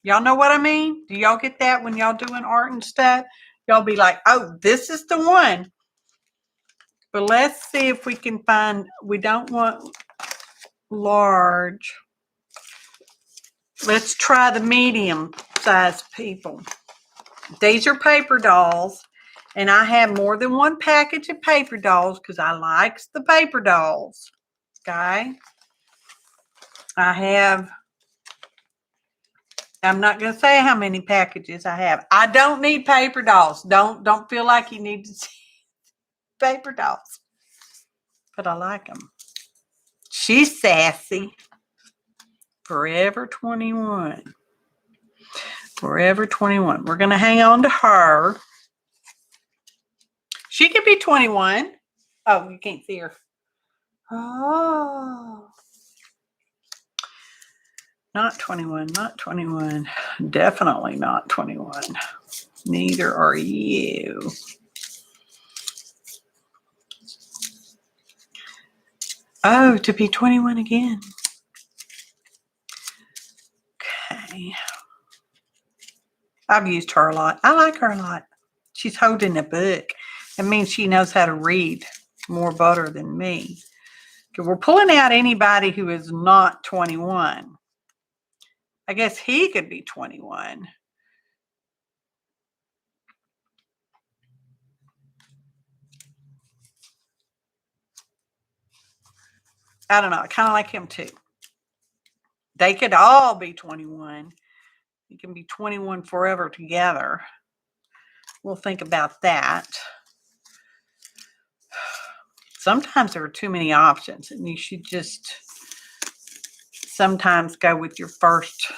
Y'all know what I mean? Do y'all get that when y'all doing art and stuff? Y'all be like, oh, this is the one. But let's see if we can find, we don't want large. Let's try the medium size people. These are paper dolls. And I have more than one package of paper dolls because I like the paper dolls. Okay. I'm not going to say how many packages I have. I don't need paper dolls. Don't feel like you need to see paper dolls. But I like them. She's sassy. Forever 21. Forever 21. We're going to hang on to her. She could be 21. Oh, you can't see her. Oh. Not 21, not 21. Definitely not 21. Neither are you. Oh, to be 21 again. Okay. I've used her a lot. I like her a lot. She's holding a book. It means she knows how to read more better than me. Okay, we're pulling out anybody who is not 21. I guess he could be 21. I don't know. I kind of like him too. They could all be 21. You can be 21 forever together. We'll think about that. Sometimes there are too many options, and you should just sometimes go with your first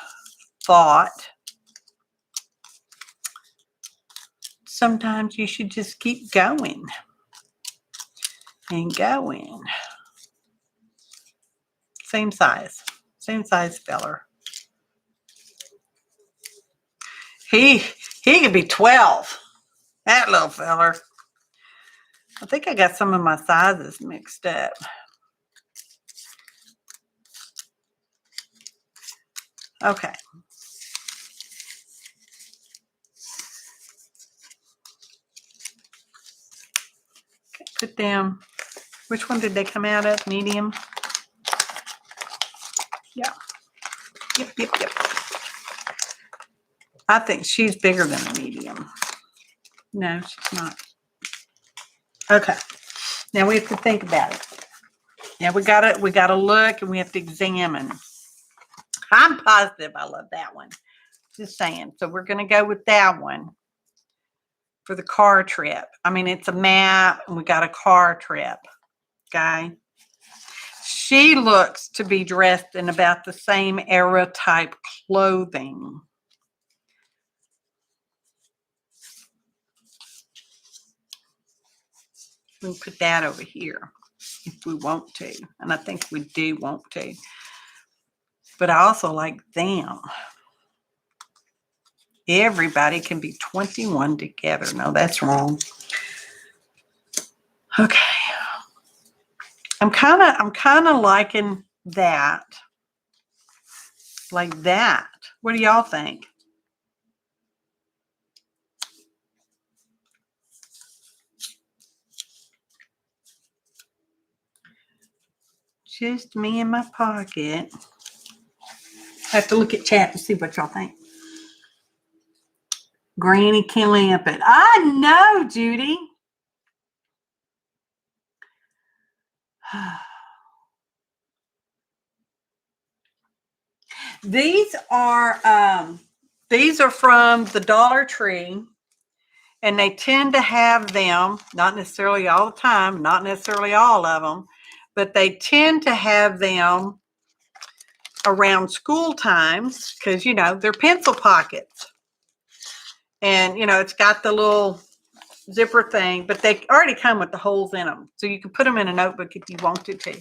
thought. Sometimes you should just keep going and going. Same size feller. He could be 12. That little feller. I think I got some of my sizes mixed up. Okay. Put them. Which one did they come out of? Medium? Yeah. Yep. I think she's bigger than a medium. No, she's not. Okay. Now we have to think about it. Now we gotta look and we have to examine. I'm positive I love that one. Just saying. So we're gonna go with that one for the car trip. I mean, it's a map and we got a car trip. Okay. She looks to be dressed in about the same era type clothing. We'll put that over here if we want to. And I think we do want to. But I also like them. Everybody can be 21 together. No, that's wrong. Okay. I'm kind of liking that. Like that. What do y'all think? Just me in my pocket. I have to look at chat to see what y'all think. Granny can lamp it. I know, Judy. These are from the Dollar Tree, and they tend to have them, not necessarily all the time, not necessarily all of them, but they tend to have them around school times because, you know, they're pencil pockets. And, you know, it's got the little zipper thing, but they already come with the holes in them. So you can put them in a notebook if you wanted to.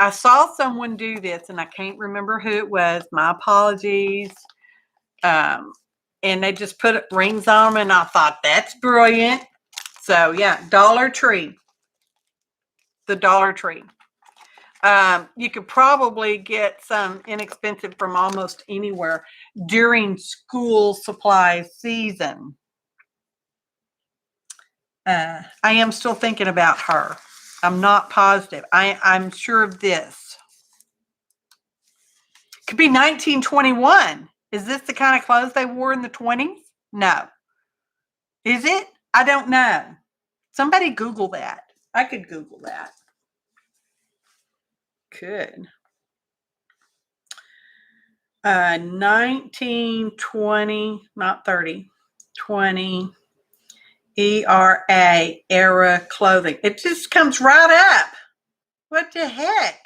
I saw someone do this, and I can't remember who it was. My apologies. And they just put rings on them, and I thought, that's brilliant. So, yeah, Dollar Tree. The Dollar Tree. You could probably get some inexpensive from almost anywhere during school supply season. I am still thinking about her. I'm not positive. I'm sure of this. Could be 1921. Is this the kind of clothes they wore in the 20s? No. Is it? I don't know. Somebody Google that. I could Google that. Could. 1920, not 30, 20 era clothing. It just comes right up. What the heck?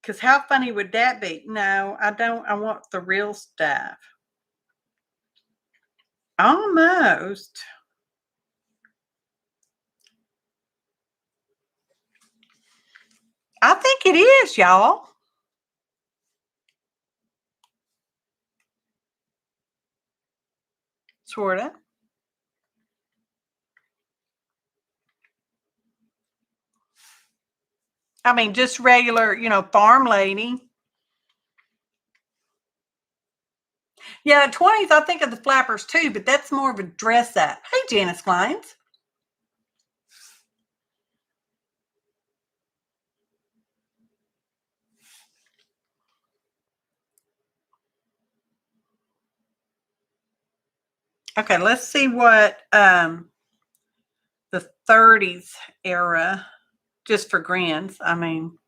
Because how funny would that be? No, I don't. I want the real stuff. Almost. I think it is, y'all. Sort of. I mean, just regular, you know, farm lady. Yeah, the 20s, I think of the flappers too, but that's more of a dress up. Hey, Janice Kleins. Okay, let's see what the 30s era, just for grins. I mean,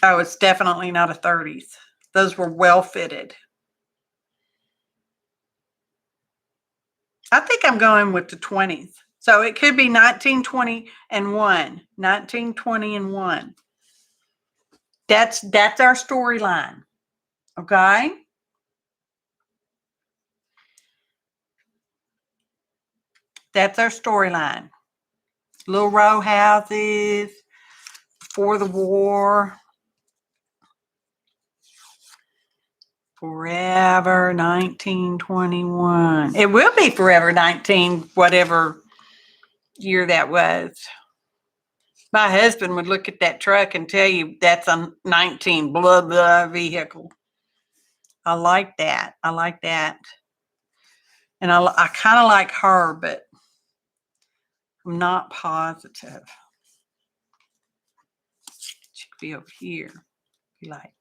oh, it's definitely not a 30s. Those were well fitted. I think I'm going with the 20s. So it could be 1920 and 1. 1920 and 1. That's our storyline. Okay? That's our storyline. Little row houses before the war. Forever 1921. It will be forever 19, whatever year that was. My husband would look at that truck and tell you that's a 19 blah blah vehicle. I like that. I like that. And I kind of like her, but I'm not positive. She could be over here. Be like.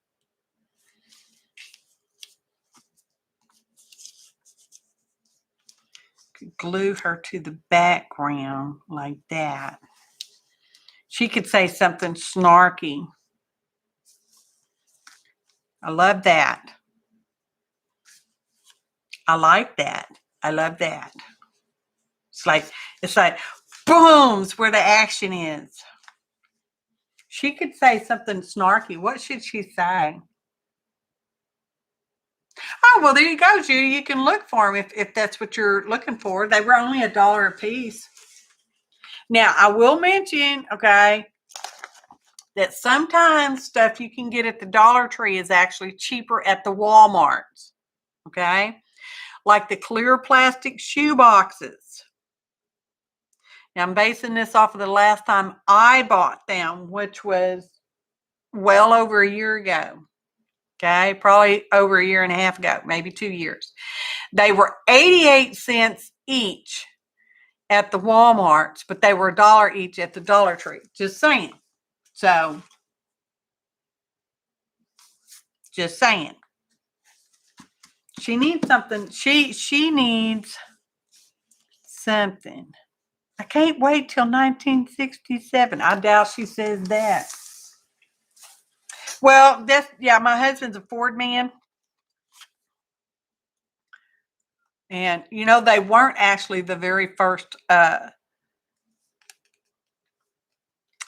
Could glue her to the background like that. She could say something snarky. I love that. I like that. I love that. It's like boom, it's where the action is. She could say something snarky. What should she say? Oh, well, there you go, Judy. You can look for them if that's what you're looking for. They were only $1 a piece. Now, I will mention, okay, that sometimes stuff you can get at the Dollar Tree is actually cheaper at the Walmarts, okay? Like the clear plastic shoe boxes. Now, I'm basing this off of the last time I bought them, which was well over a year ago. Okay, probably over a year and a half ago, maybe 2 years. They were 88 cents each. at the Walmarts, but they were $1 each at the Dollar Tree. Just saying. So, just saying. She needs something. She needs something. I can't wait till 1967. I doubt she says that. Well, yeah, my husband's a Ford man. And, you know, they weren't actually the very first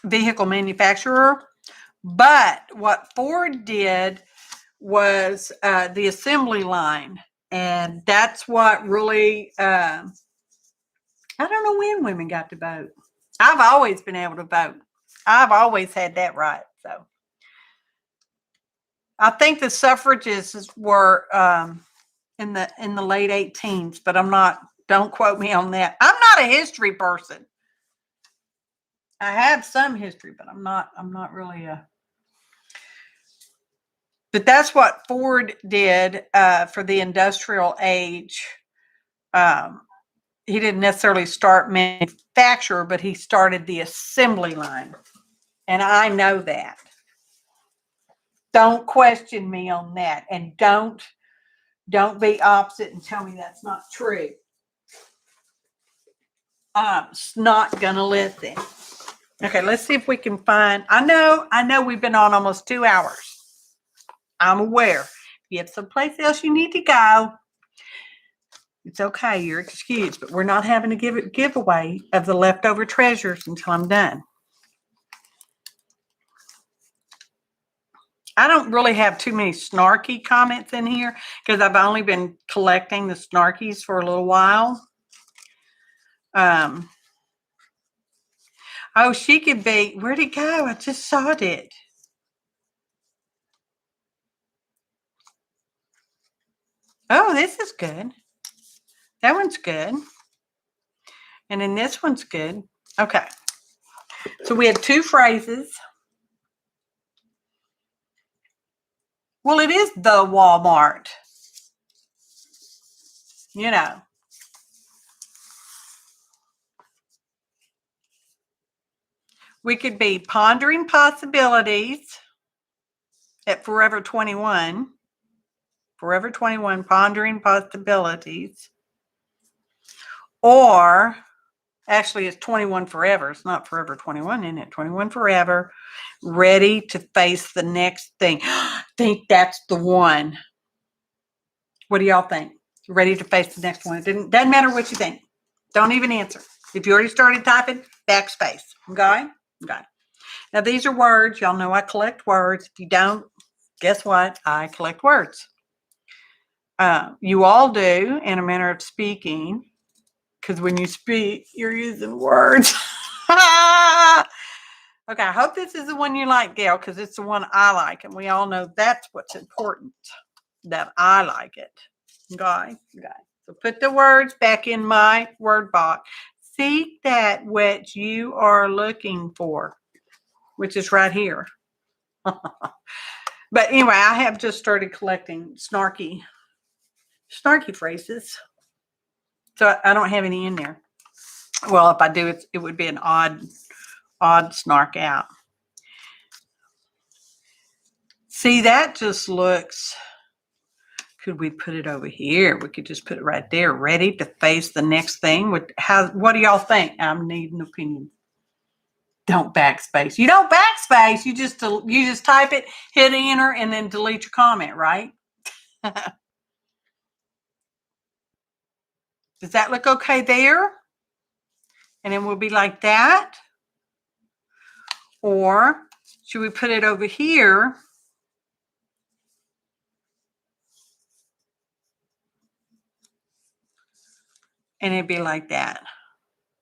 vehicle manufacturer. But what Ford did was the assembly line. And that's what really, I don't know when women got to vote. I've always been able to vote. I've always had that right. So I think the suffragists were in the late 18s, but don't quote me on that. I'm not a history person. I have some history, but I'm not really but that's what Ford did for the industrial age. He didn't necessarily start manufacture, but he started the assembly line. And I know that. Don't question me on that. And don't be opposite and tell me that's not true. I'm not gonna listen. Okay, let's see if we can find. I know we've been on almost 2 hours. I'm aware. If you have someplace else you need to go, it's okay. You're excused. But we're not having a giveaway of the leftover treasures until I'm done. I don't really have too many snarky comments in here because I've only been collecting the snarkies for a little while. Oh, she could be. Where'd it go? I just saw it. Oh, this is good. That one's good. And then this one's good. Okay. So we had 2 phrases. Well, it is the Walmart. You know. We could be pondering possibilities at Forever 21. Forever 21, pondering possibilities. Or, actually, it's 21 forever. It's not Forever 21, isn't it? 21 forever. Ready to face the next thing. Think that's the one. What do y'all think? Ready to face the next one. It doesn't matter what you think. Don't even answer. If you already started typing, backspace. Okay? Okay. Now, these are words. Y'all know I collect words. If you don't, guess what? I collect words. You all do in a manner of speaking, because when you speak, you're using words. Okay, I hope this is the one you like, Gail, because it's the one I like, and we all know that's what's important, that I like it. Okay. So put the words back in my word box. Seek that which you are looking for, which is right here. But anyway, I have just started collecting snarky phrases. So I don't have any in there. Well, if I do, it would be an odd snark out. See, that just looks, could we put it over here? We could just put it right there, ready to face the next thing. What do y'all think? I'm needing an opinion. Don't backspace. You don't backspace. You just type it, hit enter, and then delete your comment, right? Does that look okay there? And then we'll be like that. Or should we put it over here? And it'd be like that.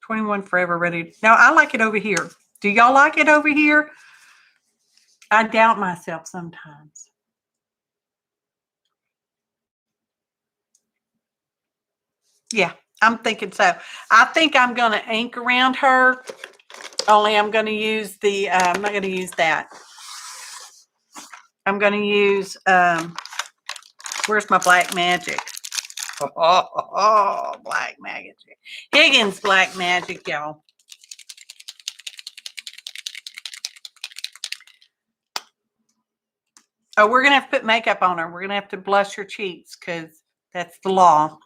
21 forever ready. Now, I like it over here. Do y'all like it over here? I doubt myself sometimes. Yeah, I'm thinking so. I think I'm going to ink around her. Only I'm going to use the, I'm not going to use that. I'm going to use, where's my black magic? Oh, black magic. Higgins black magic, y'all. Oh, we're going to have to put makeup on her. We're going to have to blush her cheeks because that's the law.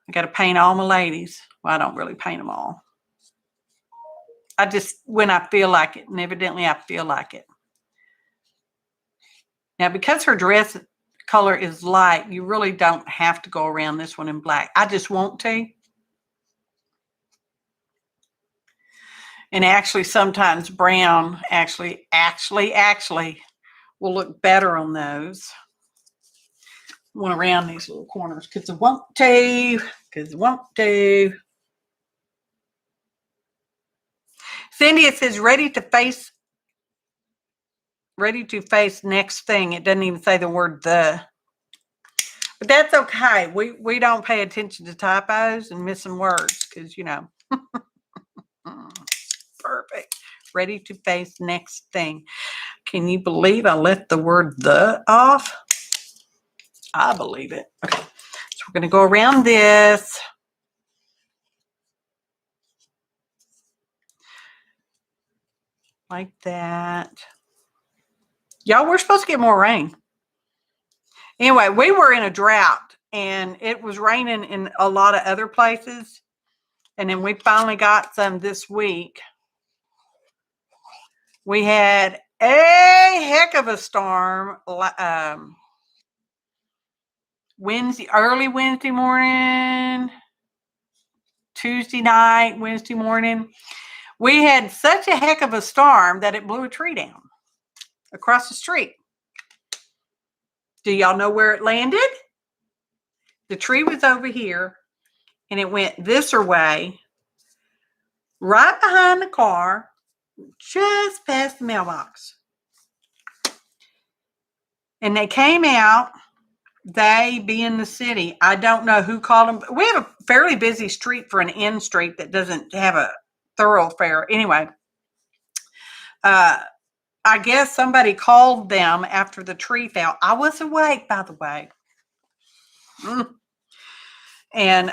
I got to paint all my ladies. Well, I don't really paint them all. I just, when I feel like it, and evidently I feel like it. Now, because her dress color is light, you really don't have to go around this one in black. I just want to. And actually, sometimes brown actually will look better on those. One around these little corners because I want to. Cindy, it says ready to face next thing. It doesn't even say the word the. But that's okay. We don't pay attention to typos and missing words because, you know. Perfect. Ready to face next thing. Can you believe I left the word the off? I believe it. Okay. So we're going to go around this. Like that. Y'all, we're supposed to get more rain. Anyway, we were in a drought and it was raining in a lot of other places. And then we finally got some this week. We had a heck of a storm early Wednesday morning, Tuesday night, Wednesday morning. We had such a heck of a storm that it blew a tree down across the street. Do y'all know where it landed? The tree was over here and it went this way, right behind the car, just past the mailbox. And they came out, they being the city. I don't know who called them. We have a fairly busy street for an end street that doesn't have a thoroughfare. Anyway, I guess somebody called them after the tree fell. I was awake, by the way. And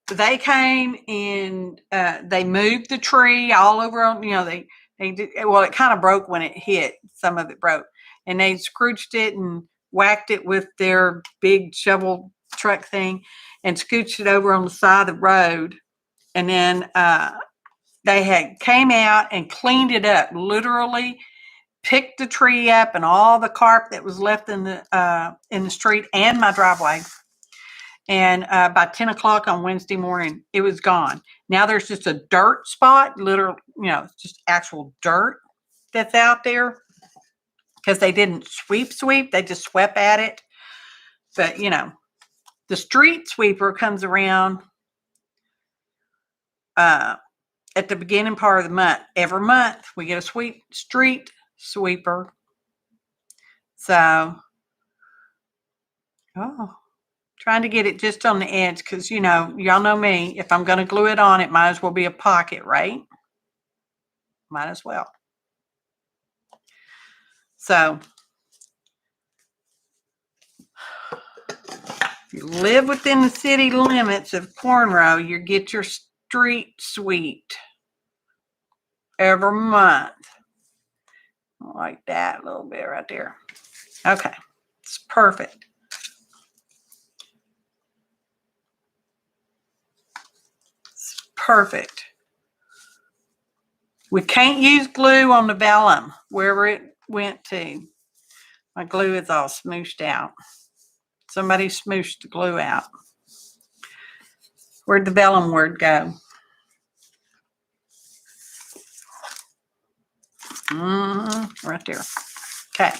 they came and they moved the tree all over on, you know, they did, well, it kind of broke when it hit. Some of it broke. And they scrooched it and whacked it with their big shovel truck thing and scooched it over on the side of the road. And then they had came out and cleaned it up, literally picked the tree up and all the carpet that was left in the street and my driveway. And by 10 o'clock on Wednesday morning, it was gone. Now there's just a dirt spot, literal, you know, just actual dirt that's out there because they didn't sweep. They just swept at it. But, you know, the street sweeper comes around at the beginning part of the month. Every month we get a street sweeper. So, trying to get it just on the edge because, you know, y'all know me. If I'm going to glue it on, it might as well be a pocket, right? Might as well. So, if you live within the city limits of Conroe, you get your street swept every month. Like that a little bit right there. Okay, it's perfect. It's perfect. We can't use glue on the vellum wherever it went to. My glue is all smooshed out. Somebody smooshed the glue out. Where'd the vellum word go? Right there. Okay,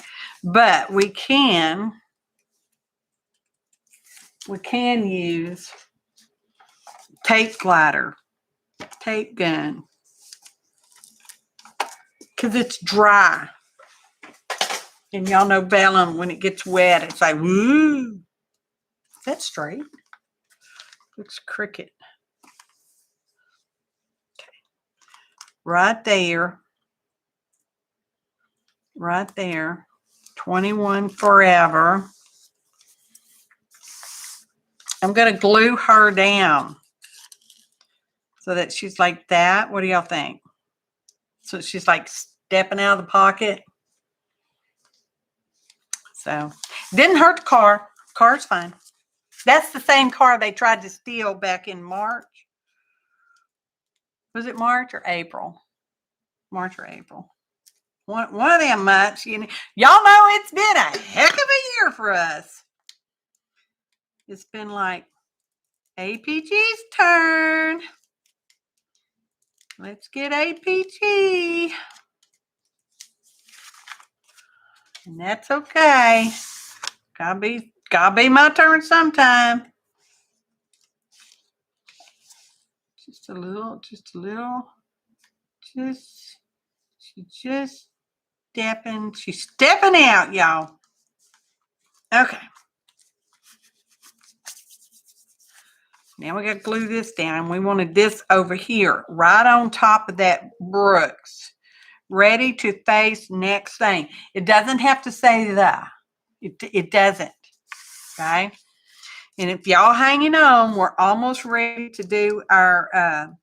but we can use tape glider, tape gun, because it's dry. And y'all know vellum, when it gets wet, it's like, woo. Is that straight? Looks crooked. Okay. Right there. Right there. 21 forever. I'm going to glue her down so that she's like that. What do y'all think? So she's like stepping out of the pocket. So didn't hurt the car. Car's fine. That's the same car they tried to steal back in March. Was it March or April? March or April. One of them months. Y'all know it's been a heck of a year for us. It's been like APG's turn. Let's get APG. And that's okay. Gotta be my turn sometime. Just a little. She's just stepping. She's stepping out, y'all. Okay. Now we got to glue this down. We wanted this over here, right on top of that Brooks. Ready to face next thing. It doesn't have to say the. It doesn't. Okay. And if y'all hanging on, we're almost ready to do our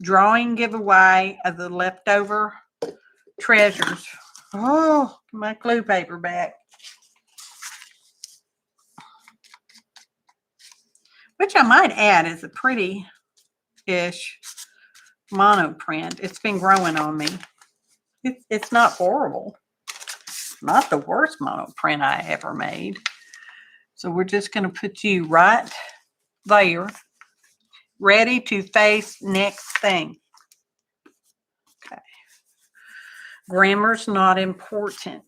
drawing giveaway of the leftover treasures. Oh, my glue paper back. Which I might add is a pretty-ish mono print. It's been growing on me. It's not horrible. Not the worst mono print I ever made. So we're just going to put you right there. Ready to face next thing. Okay. Grammar's not important.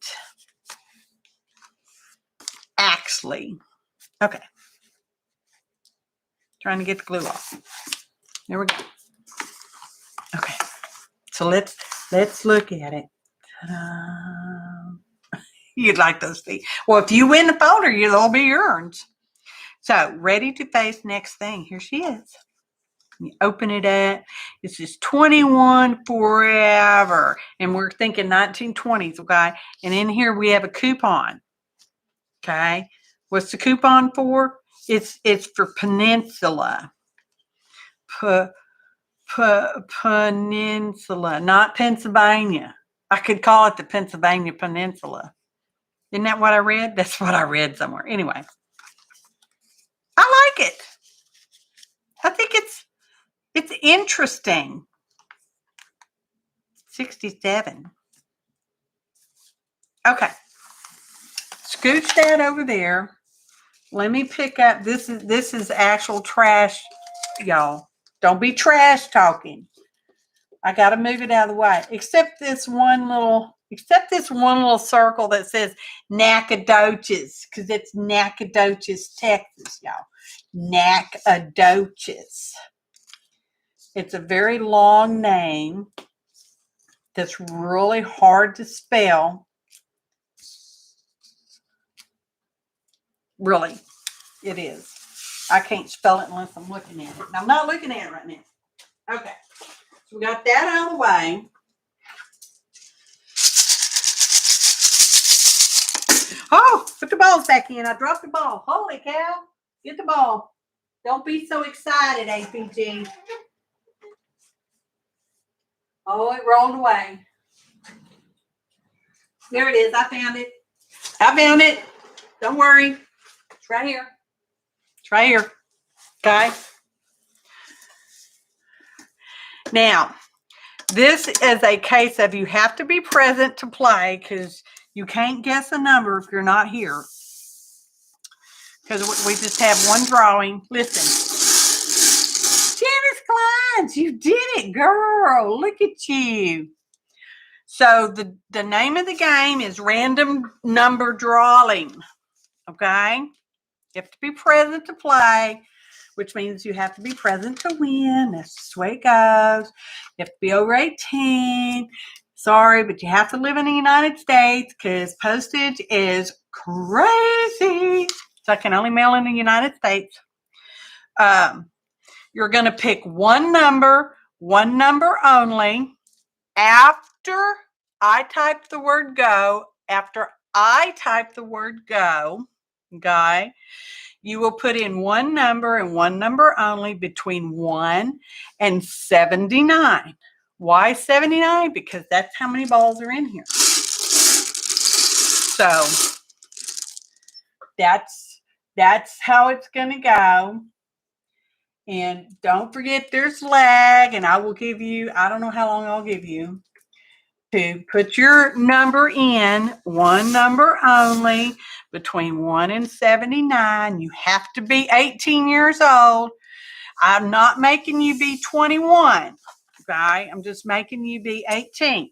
Actually. Okay. Trying to get the glue off. There we go. Okay. So let's look at it. Ta-da. You'd like those feet. Well, if you win the folder, they'll be yours. So, ready to face next thing. Here she is. You open it up. This is 21 forever. And we're thinking 1920s, okay? And in here we have a coupon. Okay? What's the coupon for? It's for Peninsula. Peninsula, not Pennsylvania. I could call it the Pennsylvania Peninsula. Isn't that what I read? That's what I read somewhere. Anyway, I like it. I think it's interesting. 67. Okay. Scooch that over there. Let me pick up. This is actual trash, y'all. Don't be trash talking. I got to move it out of the way. Except this one little circle that says Nacogdoches, because it's Nacogdoches, Texas, y'all. Nacogdoches. It's a very long name that's really hard to spell. Really, it is. I can't spell it unless I'm looking at it. And I'm not looking at it right now. Okay. So we got that out of the way. Oh, put the balls back in. I dropped the ball. Holy cow. Get the ball. Don't be so excited, APG. Oh, it rolled away. There it is. I found it. I found it. Don't worry. It's right here. It's right here. Okay. Now, this is a case of you have to be present to play because you can't guess a number if you're not here. Because we just have one drawing. Listen. Janice Kleins, you did it, girl. Look at you. So the name of the game is random number drawing. Okay? You have to be present to play, which means you have to be present to win. That's the way it goes. You have to be over 18. Sorry, but you have to live in the United States because postage is crazy. So I can only mail in the United States. You're going to pick one number only. After I type the word go, after I type the word go, okay, you will put in one number and one number only between 1 and 79. Why 79? Because that's how many balls are in here. So that's how it's going to go. And don't forget there's lag, and I will give you, I don't know how long I'll give you to put your number in, one number only between 1 and 79. You have to be 18 years old. I'm not making you be 21, okay? I'm just making you be 18,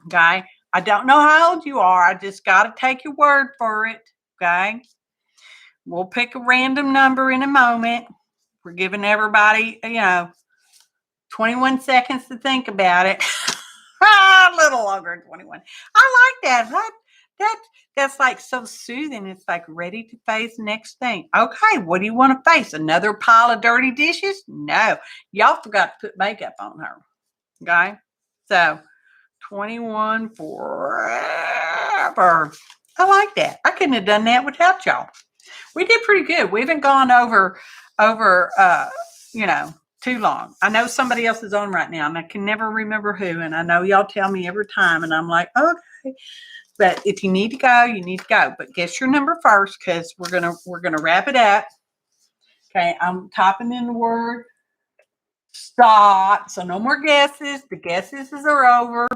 okay? I don't know how old you are. I just got to take your word for it, okay? We'll pick a random number in a moment. We're giving everybody, 21 seconds to think about it. A little longer than 21. I like that. That's like so soothing. It's like ready to face next thing. Okay, what do you want to face? Another pile of dirty dishes? No. Y'all forgot to put makeup on her. Okay? So 21 forever. I like that. I couldn't have done that without y'all. We did pretty good. We haven't gone over too long. I know somebody else is on right now, and I can never remember who. And I know y'all tell me every time, and I'm like, okay. But if you need to go, you need to go. But guess your number first, because we're gonna wrap it up. Okay, I'm typing in the word stop. So no more guesses. The guesses are over.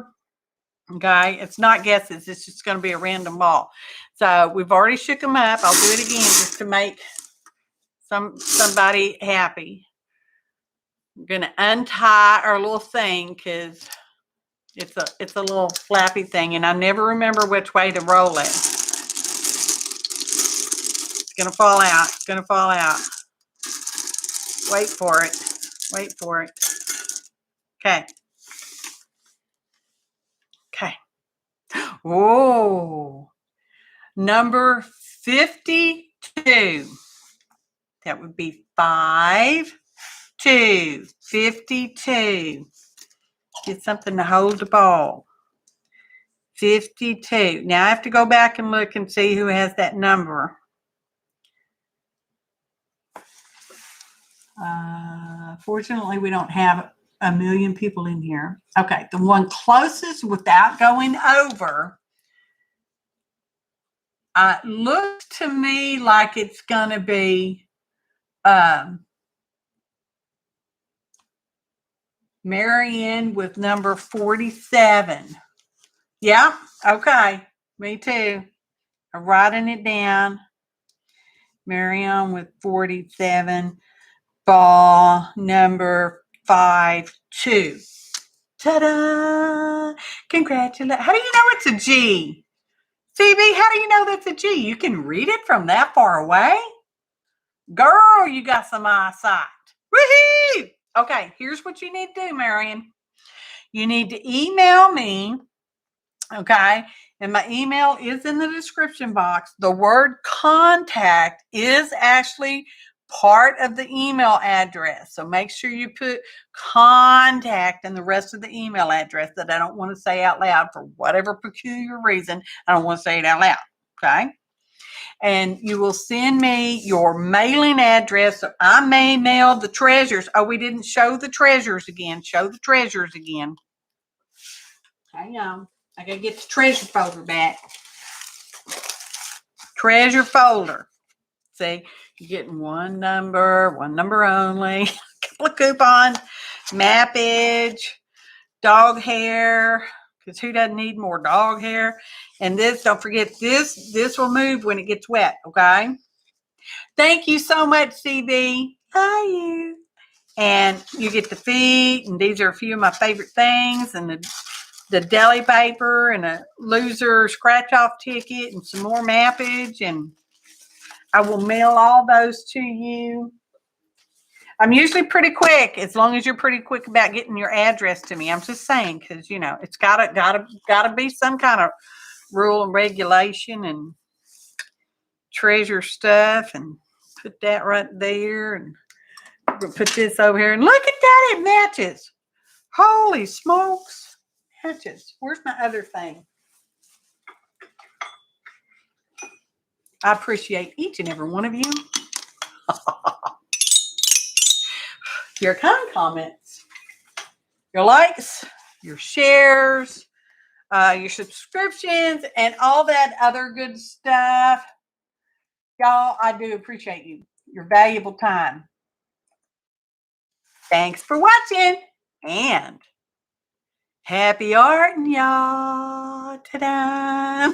Okay, it's not guesses. It's just going to be a random ball. So we've already shook them up. I'll do it again just to make somebody happy. I'm going to untie our little thing because it's a little flappy thing, and I never remember which way to roll it. It's going to fall out. It's going to fall out. Wait for it. Wait for it. Okay. Okay. Whoa. Number 52. That would be 5, 2, 52. Get something to hold the ball. 52. Now I have to go back and look and see who has that number. Fortunately, we don't have a million people in here. Okay, the one closest without going over. Looks to me like it's going to be Marion with number 47. Yeah, okay. Me too. I'm writing it down. Marion with 47. Ball number 52. Ta-da! Congratulations. How do you know it's a G? CB, how do you know that's a G? You can read it from that far away? Girl, you got some eyesight. Woohoo! Okay, here's what you need to do, Marion. You need to email me, okay? And my email is in the description box. The word contact is actually part of the email address. So make sure you put contact in the rest of the email address that I don't want to say out loud for whatever peculiar reason. I don't want to say it out loud, okay? And you will send me your mailing address. So I may mail the treasures. Oh, we didn't show the treasures again. Show the treasures again. Hang on. I got to get the treasure folder back. Treasure folder. See, you're getting one number only. A couple of coupons. Mappage. Dog hair. Because who doesn't need more dog hair? And this, don't forget, this will move when it gets wet, okay? Thank you so much, CB. Hi, you. And you get the feet, and these are a few of my favorite things, and the deli paper, and a loser scratch-off ticket, and some more mappage, and I will mail all those to you. I'm usually pretty quick, as long as you're pretty quick about getting your address to me. I'm just saying, because it's gotta be some kind of rule and regulation and treasure stuff, and put that right there, and we'll put this over here, and look at that, it matches. Holy smokes, matches. Where's my other thing? I appreciate each and every one of you. Your kind comments, your likes, your shares, your subscriptions, and all that other good stuff. Y'all, I do appreciate you. Your valuable time. Thanks for watching, and happy art, y'all. Ta-da!